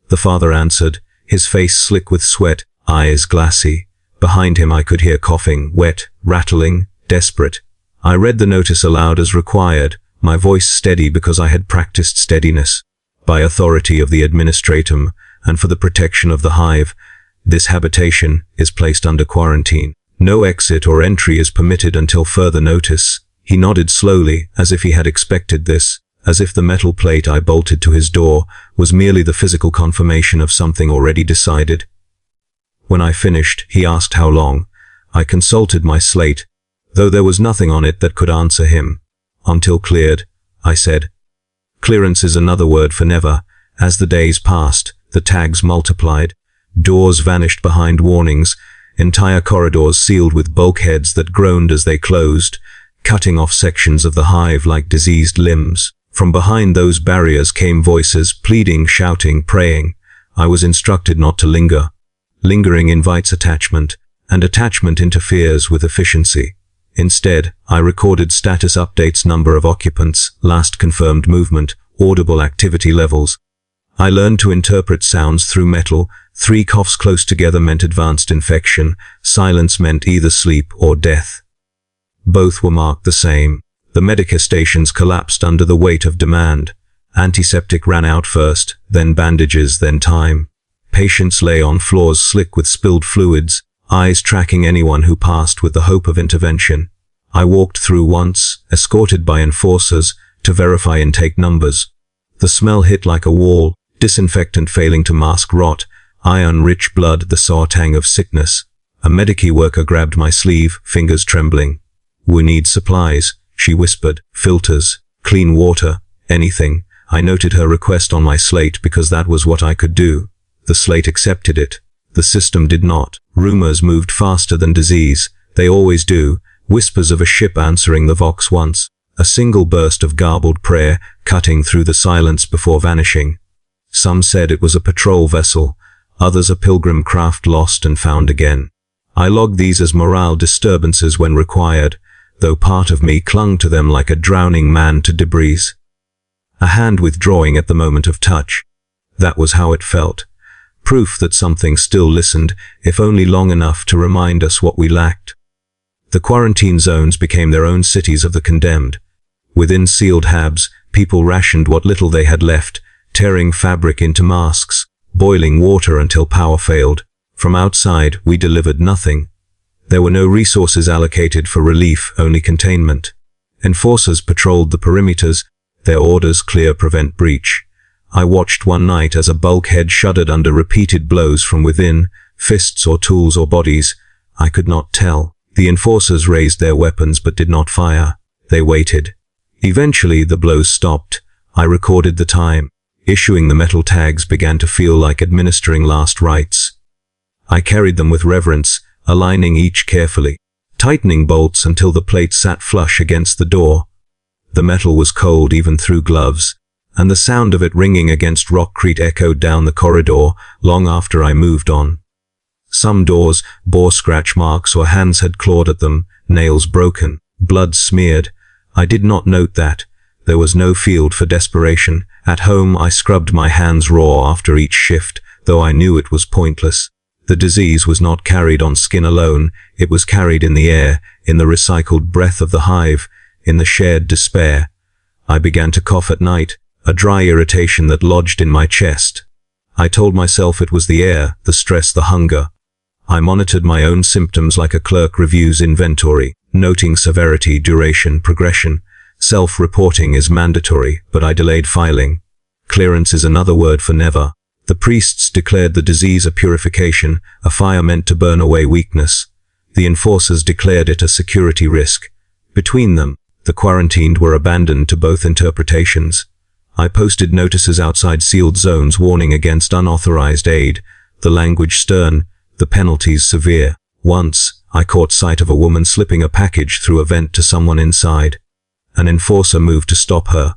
The father answered, his face slick with sweat, eyes glassy. Behind him I could hear coughing, wet, rattling, desperate. I read the notice aloud as required, my voice steady because I had practiced steadiness. By authority of the administratum, and for the protection of the hive, this habitation is placed under quarantine. No exit or entry is permitted until further notice. He nodded slowly, as if he had expected this, as if the metal plate I bolted to his door was merely the physical confirmation of something already decided. When I finished, he asked how long. I consulted my slate, though there was nothing on it that could answer him. Until cleared, I said. Clearance is another word for never. As the days passed, the tags multiplied. Doors vanished behind warnings, entire corridors sealed with bulkheads that groaned as they closed, cutting off sections of the hive like diseased limbs. From behind those barriers came voices, pleading, shouting, praying. I was instructed not to linger. Lingering invites attachment, and attachment interferes with efficiency. Instead, I recorded status updates: number of occupants, last confirmed movement, audible activity levels. I learned to interpret sounds through metal. 3 coughs close together meant advanced infection. Silence meant either sleep or death. Both were marked the same. The medica stations collapsed under the weight of demand. Antiseptic ran out first, then bandages, then time. Patients lay on floors slick with spilled fluids, eyes tracking anyone who passed with the hope of intervention. I walked through once, escorted by enforcers, to verify intake numbers. The smell hit like a wall, disinfectant failing to mask rot, iron-rich blood, the sour tang of sickness. A Medici worker grabbed my sleeve, fingers trembling. "We need supplies," she whispered. "Filters, clean water, anything." I noted her request on my slate because that was what I could do. The slate accepted it. The system did not. Rumors moved faster than disease. They always do. Whispers of a ship answering the vox once. A single burst of garbled prayer, cutting through the silence before vanishing. Some said it was a patrol vessel. Others a pilgrim craft lost and found again. I logged these as morale disturbances when required, though part of me clung to them like a drowning man to debris. A hand withdrawing at the moment of touch. That was how it felt. Proof that something still listened, if only long enough to remind us what we lacked. The quarantine zones became their own cities of the condemned. Within sealed habs, people rationed what little they had left, tearing fabric into masks, boiling water until power failed. From outside, we delivered nothing. There were no resources allocated for relief, only containment. Enforcers patrolled the perimeters, their orders clear, prevent breach. I watched one night as a bulkhead shuddered under repeated blows from within, fists or tools or bodies. I could not tell. The enforcers raised their weapons but did not fire. They waited. Eventually the blows stopped. I recorded the time. Issuing the metal tags began to feel like administering last rites. I carried them with reverence, aligning each carefully, tightening bolts until the plate sat flush against the door. The metal was cold even through gloves, and the sound of it ringing against rockcrete echoed down the corridor long after I moved on. Some doors bore scratch marks or hands had clawed at them, nails broken, blood smeared. I did not note that. There was no field for desperation. At home I scrubbed my hands raw after each shift, though I knew it was pointless. The disease was not carried on skin alone, it was carried in the air, in the recycled breath of the hive, in the shared despair. I began to cough at night, a dry irritation that lodged in my chest. I told myself it was the air, the stress, the hunger. I monitored my own symptoms like a clerk reviews inventory, noting severity, duration, progression. Self-reporting is mandatory, but I delayed filing. Clearance is another word for never. The priests declared the disease a purification, a fire meant to burn away weakness. The enforcers declared it a security risk. Between them, the quarantined were abandoned to both interpretations. I posted notices outside sealed zones warning against unauthorized aid, the language stern, the penalties severe. Once, I caught sight of a woman slipping a package through a vent to someone inside. An enforcer moved to stop her.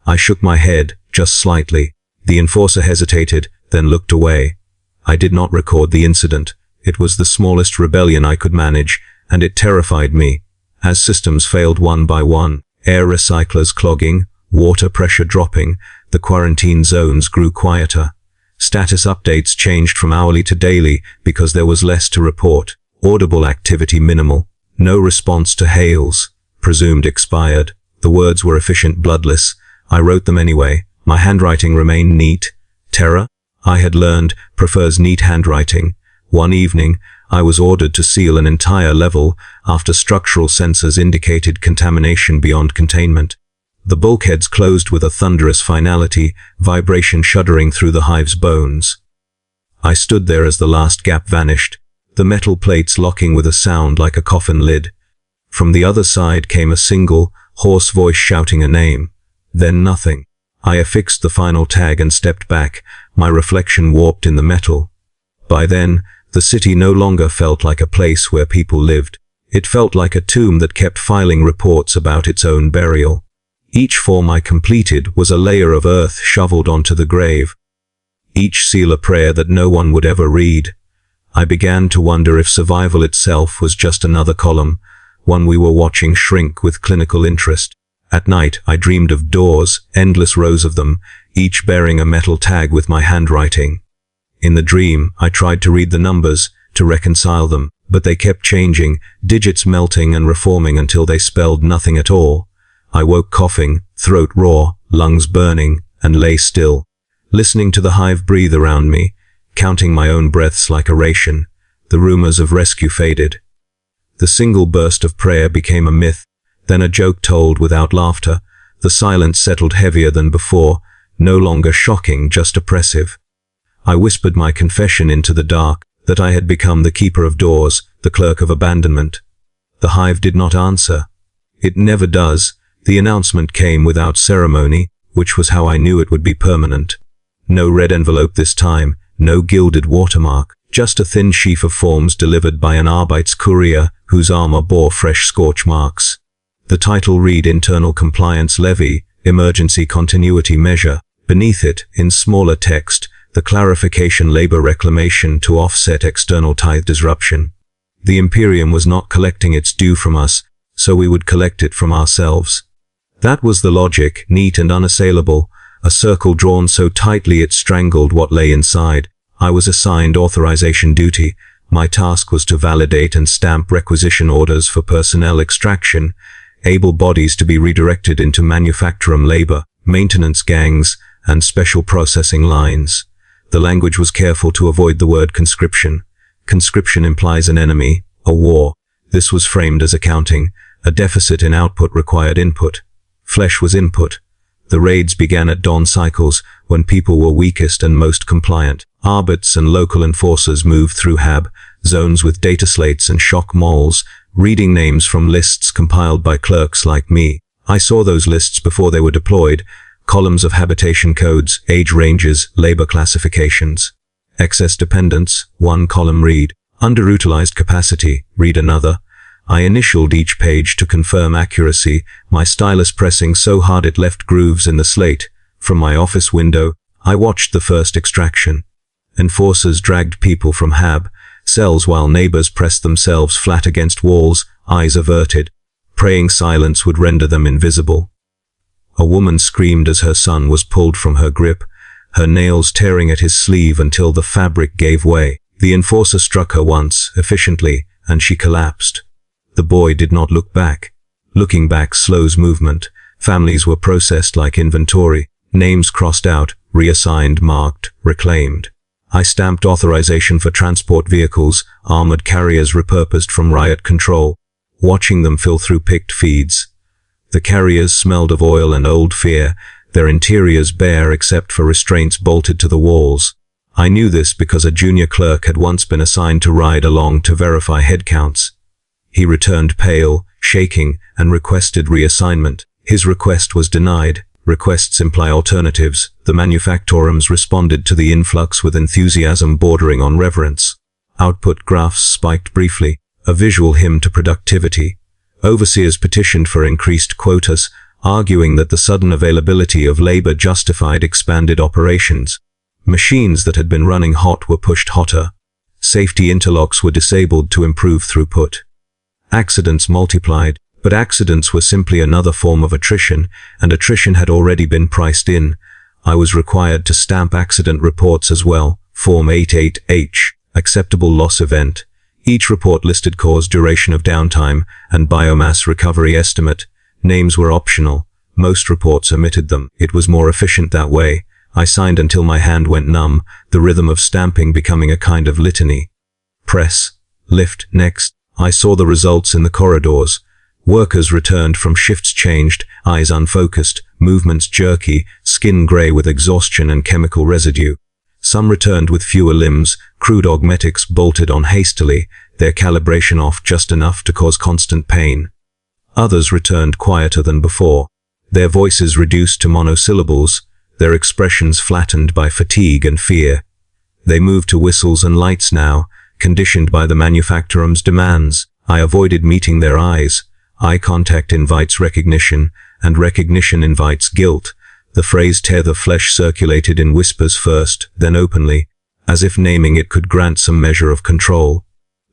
I shook my head, just slightly. The enforcer hesitated, then looked away. I did not record the incident. It was the smallest rebellion I could manage, and it terrified me. As systems failed one by one, air recyclers clogging, water pressure dropping, the quarantine zones grew quieter. Status updates changed from hourly to daily because there was less to report. Audible activity minimal. No response to hails. Presumed expired. The words were efficient, bloodless. I wrote them anyway. My handwriting remained neat. Terra, I had learned, prefers neat handwriting. One evening, I was ordered to seal an entire level after structural sensors indicated contamination beyond containment. The bulkheads closed with a thunderous finality, vibration shuddering through the hive's bones. I stood there as the last gap vanished, the metal plates locking with a sound like a coffin lid. From the other side came a single, hoarse voice shouting a name. Then nothing. I affixed the final tag and stepped back, my reflection warped in the metal. By then, the city no longer felt like a place where people lived. It felt like a tomb that kept filing reports about its own burial. Each form I completed was a layer of earth shoveled onto the grave. Each seal a prayer that no one would ever read. I began to wonder if survival itself was just another column, one we were watching shrink with clinical interest. At night, I dreamed of doors, endless rows of them, each bearing a metal tag with my handwriting. In the dream, I tried to read the numbers, to reconcile them, but they kept changing, digits melting and reforming until they spelled nothing at all. I woke coughing, throat raw, lungs burning, and lay still, listening to the hive breathe around me, counting my own breaths like a ration. The rumors of rescue faded. The single burst of prayer became a myth, then a joke told without laughter. The silence settled heavier than before, no longer shocking, just oppressive. I whispered my confession into the dark, that I had become the keeper of doors, the clerk of abandonment. The hive did not answer. It never does. The announcement came without ceremony, which was how I knew it would be permanent. No red envelope this time, no gilded watermark, just a thin sheaf of forms delivered by an Arbeitscourier whose armor bore fresh scorch marks. The title read Internal Compliance Levy, Emergency Continuity Measure. Beneath it, in smaller text, the clarification labor reclamation to offset external tithe disruption. The Imperium was not collecting its due from us, so we would collect it from ourselves. That was the logic, neat and unassailable, a circle drawn so tightly it strangled what lay inside. I was assigned authorization duty. My task was to validate and stamp requisition orders for personnel extraction, able bodies to be redirected into manufacturum labor, maintenance gangs, and special processing lines. The language was careful to avoid the word conscription. Conscription implies an enemy, A war. This was framed as accounting. A deficit in output required input. Flesh was input. The raids began at dawn cycles, when people were weakest and most compliant. Arbits and local enforcers moved through HAB, zones with data slates and shock moles, reading names from lists compiled by clerks like me. I saw those lists before they were deployed, columns of habitation codes, age ranges, labor classifications. Excess dependence, one column read. Underutilized capacity, read another. I initialed each page to confirm accuracy, my stylus pressing so hard it left grooves in the slate. From my office window, I watched the first extraction. Enforcers dragged people from HAB cells while neighbors pressed themselves flat against walls, eyes averted. Praying silence would render them invisible. A woman screamed as her son was pulled from her grip, her nails tearing at his sleeve until the fabric gave way. The enforcer struck her once, efficiently, and she collapsed. The boy did not look back. Looking back slows movement. Families were processed like inventory. Names crossed out, reassigned, marked, reclaimed. I stamped authorization for transport vehicles, armored carriers repurposed from riot control, watching them fill through picked feeds. The carriers smelled of oil and old fear, their interiors bare except for restraints bolted to the walls. I knew this because a junior clerk had once been assigned to ride along to verify headcounts. He returned pale, shaking, and requested reassignment. His request was denied. Requests imply alternatives. The manufactorums responded to the influx with enthusiasm bordering on reverence. Output graphs spiked briefly, a visual hymn to productivity. Overseers petitioned for increased quotas, arguing that the sudden availability of labor justified expanded operations. Machines that had been running hot were pushed hotter. Safety interlocks were disabled to improve throughput. Accidents multiplied, but accidents were simply another form of attrition, and attrition had already been priced in. I was required to stamp accident reports as well, Form 88H, acceptable loss event. Each report listed cause, duration of downtime, and biomass recovery estimate. Names were optional. Most reports omitted them. It was more efficient that way. I signed until my hand went numb, the rhythm of stamping becoming a kind of litany. Press. Lift. Next. I saw the results in the corridors. Workers returned from shifts changed, eyes unfocused, movements jerky, skin gray with exhaustion and chemical residue. Some returned with fewer limbs, crude augmetics bolted on hastily, their calibration off just enough to cause constant pain. Others returned quieter than before, their voices reduced to monosyllables, their expressions flattened by fatigue and fear. They moved to whistles and lights now, conditioned by the manufacturum's demands. I avoided meeting their eyes. Eye contact invites recognition, and recognition invites guilt. The phrase "tear the flesh" circulated in whispers first, then openly, as if naming it could grant some measure of control.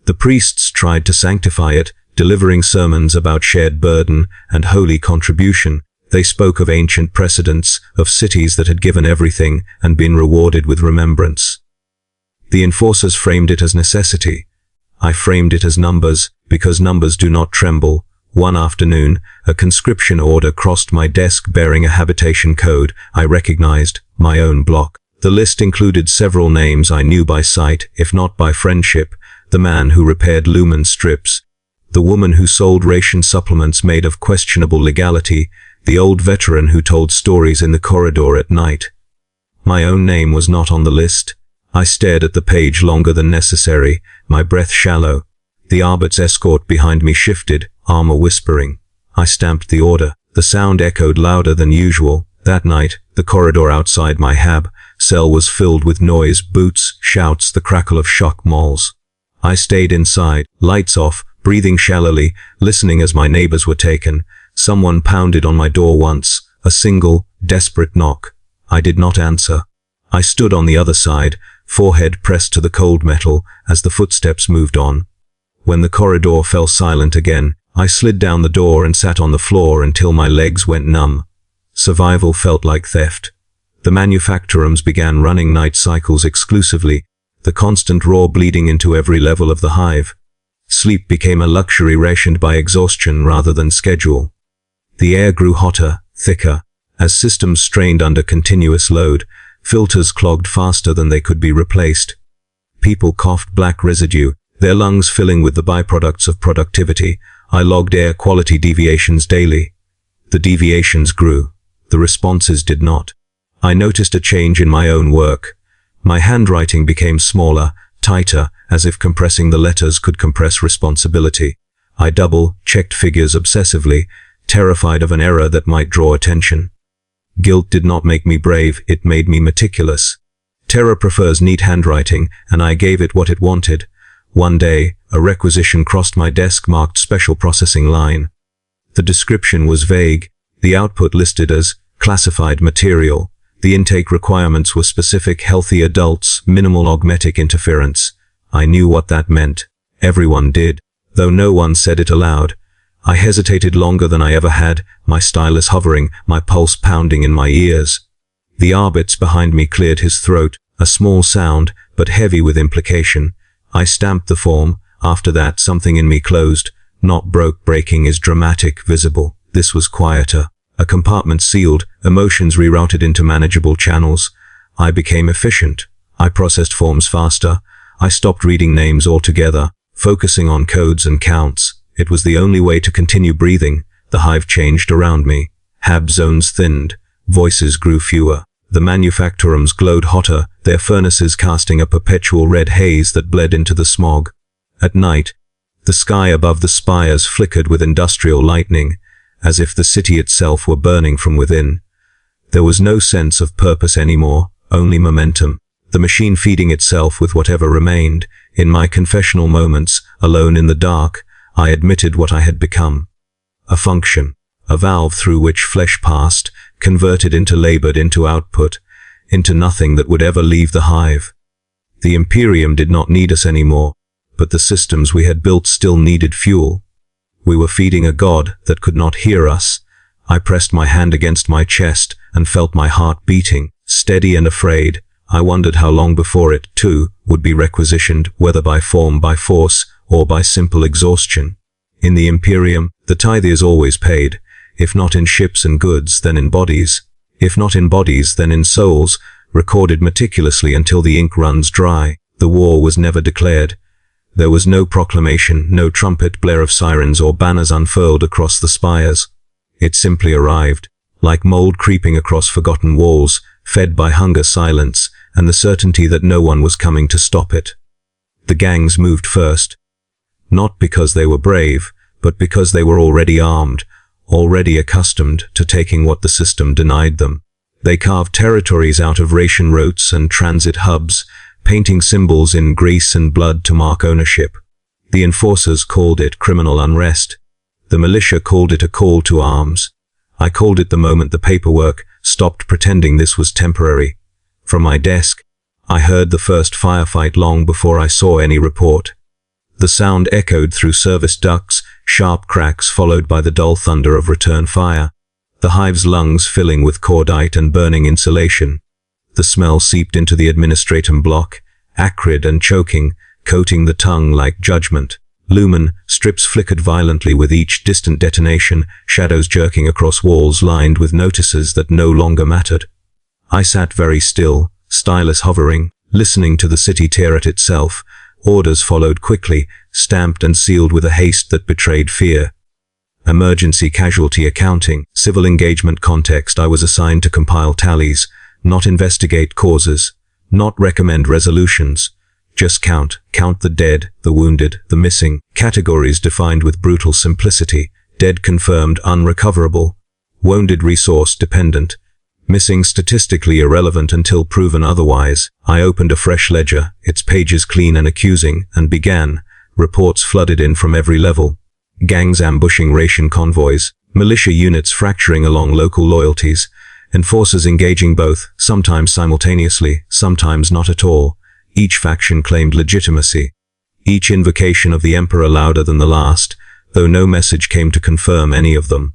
The priests tried to sanctify it, delivering sermons about shared burden and holy contribution. They spoke of ancient precedents, of cities that had given everything and been rewarded with remembrance. The enforcers framed it as necessity. I framed it as numbers, because numbers do not tremble. One afternoon, a conscription order crossed my desk bearing a habitation code. I recognized my own block. The list included several names I knew by sight, if not by friendship: the man who repaired lumen strips, the woman who sold ration supplements made of questionable legality, the old veteran who told stories in the corridor at night. My own name was not on the list. I stared at the page longer than necessary, my breath shallow. The Arbit's escort behind me shifted, armor whispering. I stamped the order. The sound echoed louder than usual. That night, the corridor outside my HAB cell was filled with noise, boots, shouts, the crackle of shock moles. I stayed inside, lights off, breathing shallowly, listening as my neighbors were taken. Someone pounded on my door once, a single, desperate knock. I did not answer. I stood on the other side, forehead pressed to the cold metal, as the footsteps moved on. When the corridor fell silent again, I slid down the door and sat on the floor until my legs went numb. Survival felt like theft. The manufacturums began running night cycles exclusively, the constant raw bleeding into every level of the hive. Sleep became a luxury rationed by exhaustion rather than schedule. The air grew hotter, thicker, as systems strained under continuous load. Filters clogged faster than they could be replaced. People coughed black residue, their lungs filling with the byproducts of productivity. I logged air quality deviations daily. The deviations grew. The responses did not. I noticed a change in my own work. My handwriting became smaller, tighter, as if compressing the letters could compress responsibility. I double-checked figures obsessively, terrified of an error that might draw attention. Guilt did not make me brave, it made me meticulous. Terror prefers neat handwriting, and I gave it what it wanted. One day, a requisition crossed my desk marked Special Processing Line. The description was vague. The output listed as classified material. The intake requirements were specific: healthy adults, minimal augmetic interference. I knew what that meant. Everyone did, though no one said it aloud. I hesitated longer than I ever had, my stylus hovering, my pulse pounding in my ears. The arbits behind me cleared his throat, a small sound, but heavy with implication. I stamped the form. After that, something in me closed. Not broke, breaking is dramatic, visible. This was quieter. A compartment sealed, emotions rerouted into manageable channels. I became efficient. I processed forms faster. I stopped reading names altogether, focusing on codes and counts. It was the only way to continue breathing. The hive changed around me. Hab zones thinned. Voices grew fewer. The manufactorums glowed hotter, their furnaces casting a perpetual red haze that bled into the smog. At night, the sky above the spires flickered with industrial lightning, as if the city itself were burning from within. There was no sense of purpose anymore, only momentum. The machine feeding itself with whatever remained. In my confessional moments, alone in the dark, I admitted what I had become. A function, a valve through which flesh passed, converted into labored into output, into nothing that would ever leave the hive. The Imperium did not need us anymore, but the systems we had built still needed fuel. We were feeding a god that could not hear us. I pressed my hand against my chest and felt my heart beating, steady and afraid. I wondered how long before it, too, would be requisitioned, whether by form, by force, or by simple exhaustion. In the Imperium, the tithe is always paid. If not in ships and goods, then in bodies. If not in bodies, then in souls, recorded meticulously until the ink runs dry. The war was never declared. There was no proclamation, no trumpet blare of sirens or banners unfurled across the spires. It simply arrived, like mold creeping across forgotten walls, fed by hunger, silence, and the certainty that no one was coming to stop it. The gangs moved first. Not because they were brave, but because they were already armed, already accustomed to taking what the system denied them. They carved territories out of ration routes and transit hubs, painting symbols in grease and blood to mark ownership. The enforcers called it criminal unrest. The militia called it a call to arms. I called it the moment the paperwork stopped pretending this was temporary. From my desk, I heard the first firefight long before I saw any report. The sound echoed through service ducts, sharp cracks followed by the dull thunder of return fire, the hive's lungs filling with cordite and burning insulation. The smell seeped into the administratum block, acrid and choking, coating the tongue like judgment. Lumen strips flickered violently with each distant detonation, shadows jerking across walls lined with notices that no longer mattered. I sat very still, stylus hovering, listening to the city tear at itself. Orders followed quickly, stamped and sealed with a haste that betrayed fear. Emergency casualty accounting, civil engagement context. I was assigned to compile tallies, not investigate causes, not recommend resolutions. Just count the dead, the wounded, the missing. Categories defined with brutal simplicity. Dead confirmed unrecoverable. Wounded resource dependent. Missing statistically irrelevant until proven otherwise. I opened a fresh ledger, its pages clean and accusing, and began. Reports flooded in from every level. Gangs ambushing ration convoys. Militia units fracturing along local loyalties. Enforcers engaging both, sometimes simultaneously, sometimes not at all. Each faction claimed legitimacy. Each invocation of the Emperor louder than the last, though no message came to confirm any of them.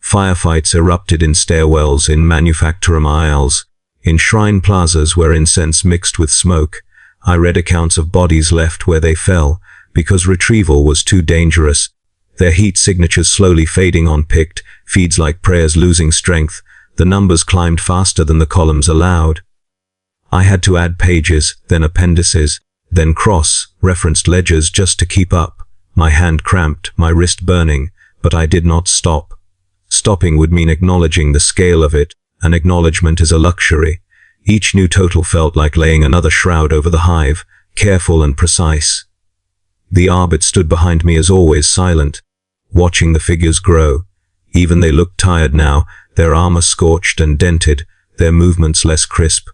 Firefights erupted in stairwells, in manufactorum aisles, in shrine plazas where incense mixed with smoke. I read accounts of bodies left where they fell, because retrieval was too dangerous. Their heat signatures slowly fading on picked, feeds like prayers losing strength. The numbers climbed faster than the columns allowed. I had to add pages, then appendices, then cross, referenced ledgers just to keep up. My hand cramped, my wrist burning, but I did not stop. Stopping would mean acknowledging the scale of it, and acknowledgement is a luxury. Each new total felt like laying another shroud over the hive, careful and precise. The Arbit stood behind me as always, silent, watching the figures grow. Even they looked tired now, their armor scorched and dented, their movements less crisp.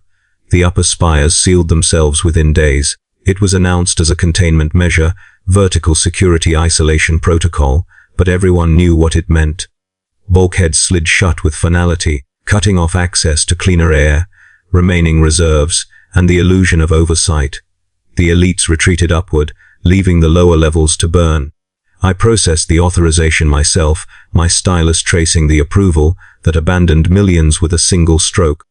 The upper spires sealed themselves within days. It was announced as a containment measure, vertical security isolation protocol, but everyone knew what it meant. Bulkheads slid shut with finality, cutting off access to cleaner air, remaining reserves, and the illusion of oversight. The elites retreated upward, leaving the lower levels to burn. I processed the authorization myself, my stylus tracing the approval that abandoned millions with a single stroke.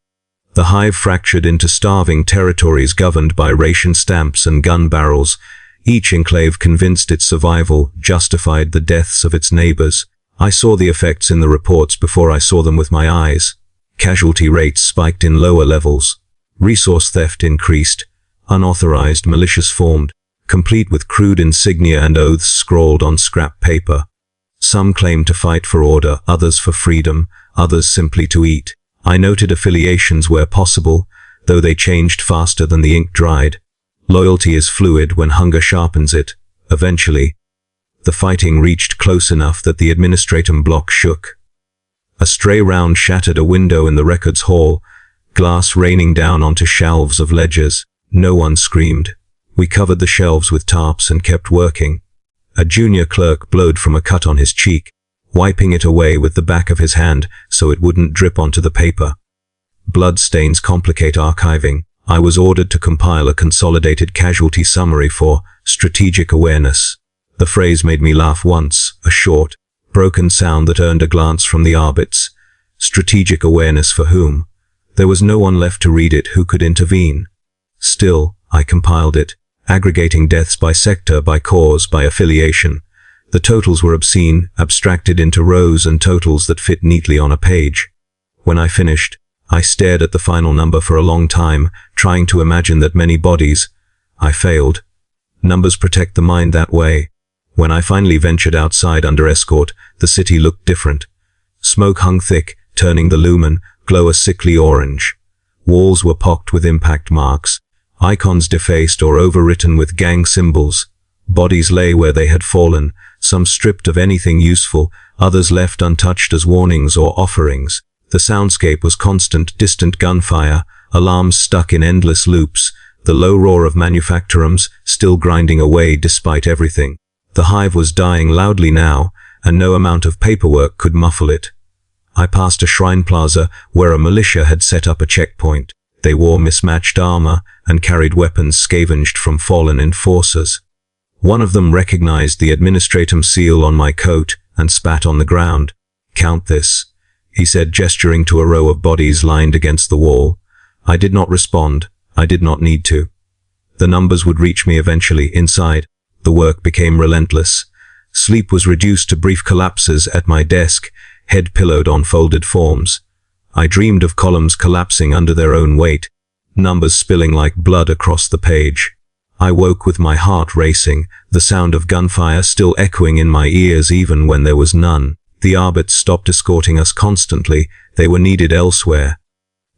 The hive fractured into starving territories governed by ration stamps and gun barrels. Each enclave convinced its survival justified the deaths of its neighbors. I saw the effects in the reports before I saw them with my eyes. Casualty rates spiked in lower levels. Resource theft increased. Unauthorized militias formed, complete with crude insignia and oaths scrawled on scrap paper. Some claimed to fight for order, others for freedom, others simply to eat. I noted affiliations where possible, though they changed faster than the ink dried. Loyalty is fluid when hunger sharpens it. Eventually, the fighting reached close enough that the administratum block shook. A stray round shattered a window in the records hall, glass raining down onto shelves of ledgers. No one screamed. We covered the shelves with tarps and kept working. A junior clerk blowed from a cut on his cheek, wiping it away with the back of his hand so it wouldn't drip onto the paper. Blood stains complicate archiving. I was ordered to compile a consolidated casualty summary for strategic awareness. The phrase made me laugh once, a short, broken sound that earned a glance from the Arbits. Strategic awareness for whom? There was no one left to read it who could intervene. Still, I compiled it, aggregating deaths by sector, by cause, by affiliation. The totals were obscene, abstracted into rows and totals that fit neatly on a page. When I finished, I stared at the final number for a long time, trying to imagine that many bodies. I failed. Numbers protect the mind that way. When I finally ventured outside under escort, the city looked different. Smoke hung thick, turning the lumen glow a sickly orange. Walls were pocked with impact marks, icons defaced or overwritten with gang symbols. Bodies lay where they had fallen, some stripped of anything useful, others left untouched as warnings or offerings. The soundscape was constant, distant gunfire, alarms stuck in endless loops, the low roar of manufacturums still grinding away despite everything. The hive was dying loudly now, and no amount of paperwork could muffle it. I passed a shrine plaza where a militia had set up a checkpoint. They wore mismatched armor and carried weapons scavenged from fallen enforcers. One of them recognized the administratum seal on my coat and spat on the ground. "Count this," he said, gesturing to a row of bodies lined against the wall. I did not respond. I did not need to. The numbers would reach me eventually. Inside, the work became relentless. Sleep was reduced to brief collapses at my desk, head pillowed on folded forms. I dreamed of columns collapsing under their own weight, numbers spilling like blood across the page. I woke with my heart racing, the sound of gunfire still echoing in my ears even when there was none. The Arbits stopped escorting us constantly. They were needed elsewhere.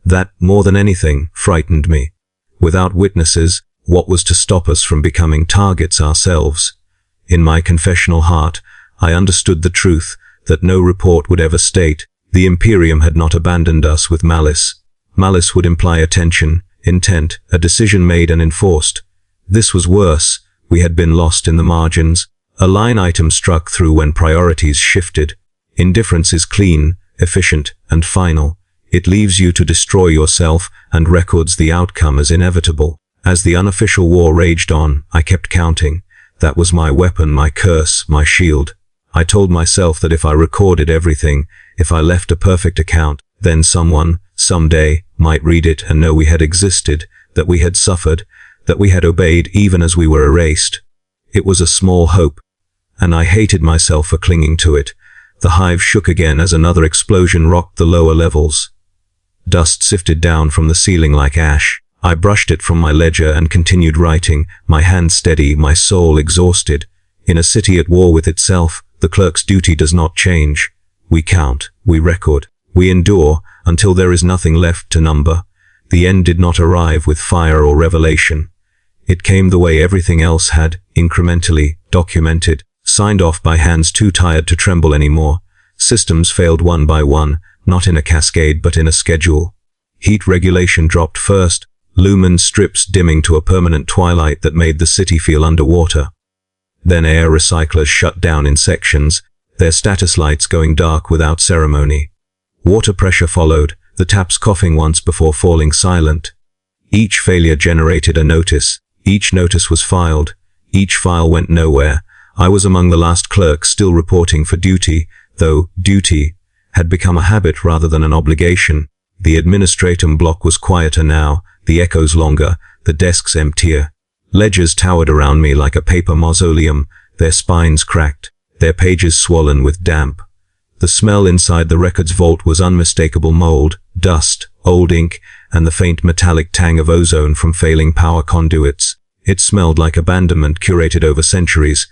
That, more than anything, frightened me. Without witnesses, what was to stop us from becoming targets ourselves? In my confessional heart, I understood the truth that no report would ever state. The Imperium had not abandoned us with malice. Malice would imply attention, intent, a decision made and enforced. This was worse. We had been lost in the margins. A line item struck through when priorities shifted. Indifference is clean, efficient, and final. It leaves you to destroy yourself and records the outcome as inevitable. As the unofficial war raged on, I kept counting. That was my weapon, my curse, my shield. I told myself that if I recorded everything, if I left a perfect account, then someone, someday, might read it and know we had existed, that we had suffered, that we had obeyed even as we were erased. It was a small hope, and I hated myself for clinging to it. The hive shook again as another explosion rocked the lower levels. Dust sifted down from the ceiling like ash. I brushed it from my ledger and continued writing, my hand steady, my soul exhausted. In a city at war with itself, the clerk's duty does not change. We count, we record, we endure, until there is nothing left to number. The end did not arrive with fire or revelation. It came the way everything else had, incrementally, documented, signed off by hands too tired to tremble anymore. Systems failed one by one, not in a cascade but in a schedule. Heat regulation dropped first, lumen strips dimming to a permanent twilight that made the city feel underwater. Then air recyclers shut down in sections, their status lights going dark without ceremony. Water pressure followed, the taps coughing once before falling silent. Each failure generated a notice. Each notice was filed. Each file went nowhere. I was among the last clerks still reporting for duty, though duty had become a habit rather than an obligation. The administratum block was quieter now, the echoes longer, the desks emptier. Ledgers towered around me like a paper mausoleum, their spines cracked, their pages swollen with damp. The smell inside the records vault was unmistakable mold, dust, old ink, and the faint metallic tang of ozone from failing power conduits. It smelled like abandonment curated over centuries.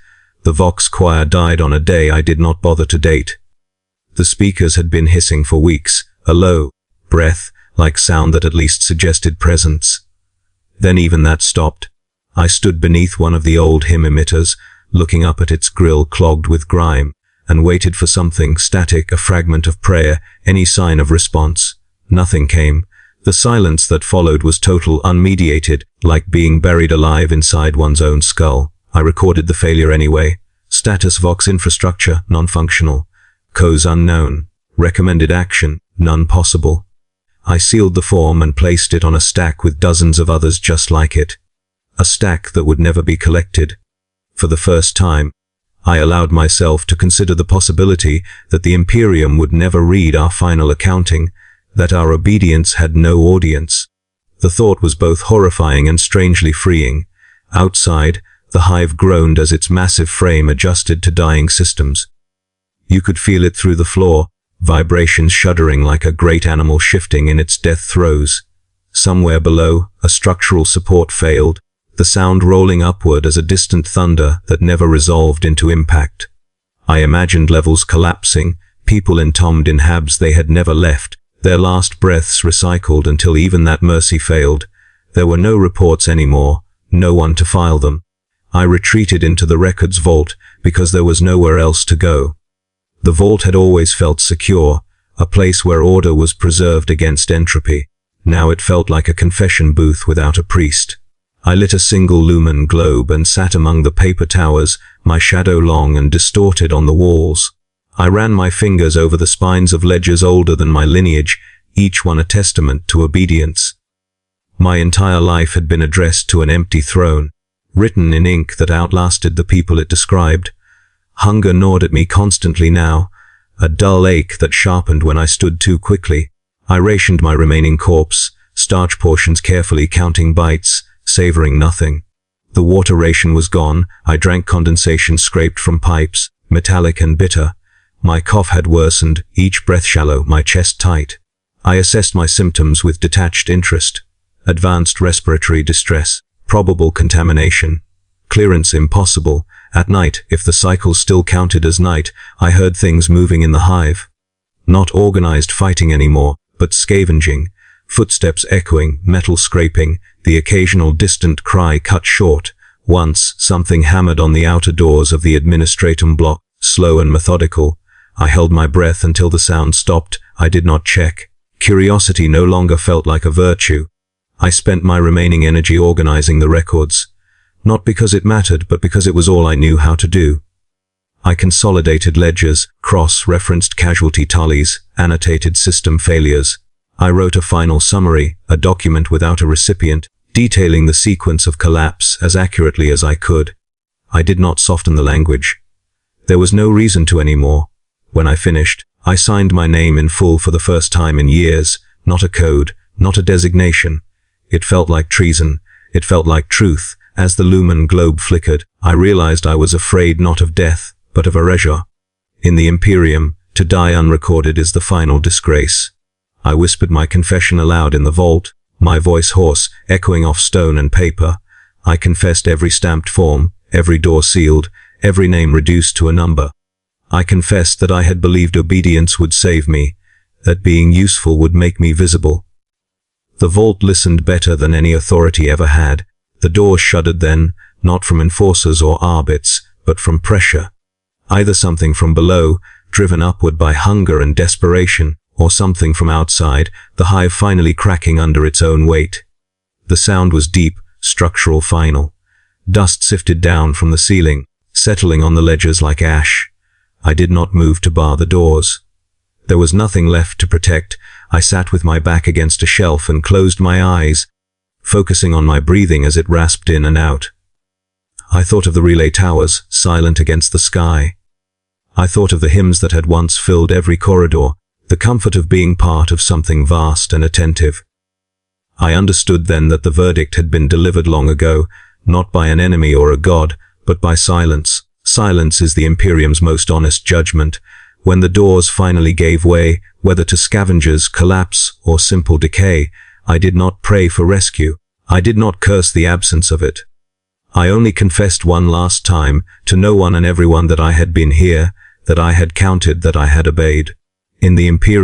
The Vox choir died on a day I did not bother to date. The speakers had been hissing for weeks, a low breath-like sound that at least suggested presence. Then even that stopped. I stood beneath one of the old hymn emitters, looking up at its grill clogged with grime, and waited for something static, a fragment of prayer, any sign of response. Nothing came. The silence that followed was total, unmediated, like being buried alive inside one's own skull. I recorded the failure anyway. Status Vox infrastructure, non-functional. Cause unknown. Recommended action, none possible. I sealed the form and placed it on a stack with dozens of others just like it. A stack that would never be collected. For the first time, I allowed myself to consider the possibility that the Imperium would never read our final accounting, that our obedience had no audience. The thought was both horrifying and strangely freeing. Outside, the hive groaned as its massive frame adjusted to dying systems. You could feel it through the floor, vibrations shuddering like a great animal shifting in its death throes. Somewhere below, a structural support failed, the sound rolling upward as a distant thunder that never resolved into impact. I imagined levels collapsing, people entombed in habs they had never left, their last breaths recycled until even that mercy failed. There were no reports anymore, no one to file them. I retreated into the records vault because there was nowhere else to go. The vault had always felt secure, a place where order was preserved against entropy. Now it felt like a confession booth without a priest. I lit a single lumen globe and sat among the paper towers, my shadow long and distorted on the walls. I ran my fingers over the spines of ledgers older than my lineage, each one a testament to obedience. My entire life had been addressed to an empty throne, written in ink that outlasted the people it described. Hunger gnawed at me constantly now, a dull ache that sharpened when I stood too quickly. I rationed my remaining corpse, starch portions carefully counting bites, savoring nothing. The water ration was gone. I drank condensation scraped from pipes, metallic and bitter. My cough had worsened, each breath shallow, my chest tight. I assessed my symptoms with detached interest. Advanced respiratory distress, probable contamination. Clearance impossible. At night, if the cycles still counted as night, I heard things moving in the hive. Not organized fighting anymore, but scavenging. Footsteps echoing, metal scraping, the occasional distant cry cut short. Once, something hammered on the outer doors of the administratum block, slow and methodical. I held my breath until the sound stopped. I did not check. Curiosity no longer felt like a virtue. I spent my remaining energy organizing the records. Not because it mattered, but because it was all I knew how to do. I consolidated ledgers, cross-referenced casualty tallies, annotated system failures. I wrote a final summary, a document without a recipient, detailing the sequence of collapse as accurately as I could. I did not soften the language. There was no reason to anymore. When I finished, I signed my name in full for the first time in years, not a code, not a designation. It felt like treason. It felt like truth. As the lumen globe flickered, I realized I was afraid not of death, but of erasure. In the Imperium, to die unrecorded is the final disgrace. I whispered my confession aloud in the vault, my voice hoarse, echoing off stone and paper. I confessed every stamped form, every door sealed, every name reduced to a number. I confessed that I had believed obedience would save me, that being useful would make me visible. The vault listened better than any authority ever had. The doors shuddered then, not from enforcers or arbits, but from pressure. Either something from below, driven upward by hunger and desperation, or something from outside, the hive finally cracking under its own weight. The sound was deep, structural, final. Dust sifted down from the ceiling, settling on the ledges like ash. I did not move to bar the doors. There was nothing left to protect. I sat with my back against a shelf and closed my eyes, focusing on my breathing as it rasped in and out. I thought of the relay towers, silent against the sky. I thought of the hymns that had once filled every corridor, the comfort of being part of something vast and attentive. I understood then that the verdict had been delivered long ago, not by an enemy or a god, but by silence. Silence is the Imperium's most honest judgment. When the doors finally gave way, whether to scavengers, collapse, or simple decay, I did not pray for rescue. I did not curse the absence of it. I only confessed one last time, to no one and everyone, that I had been here, that I had counted, that I had obeyed. In the Imperium,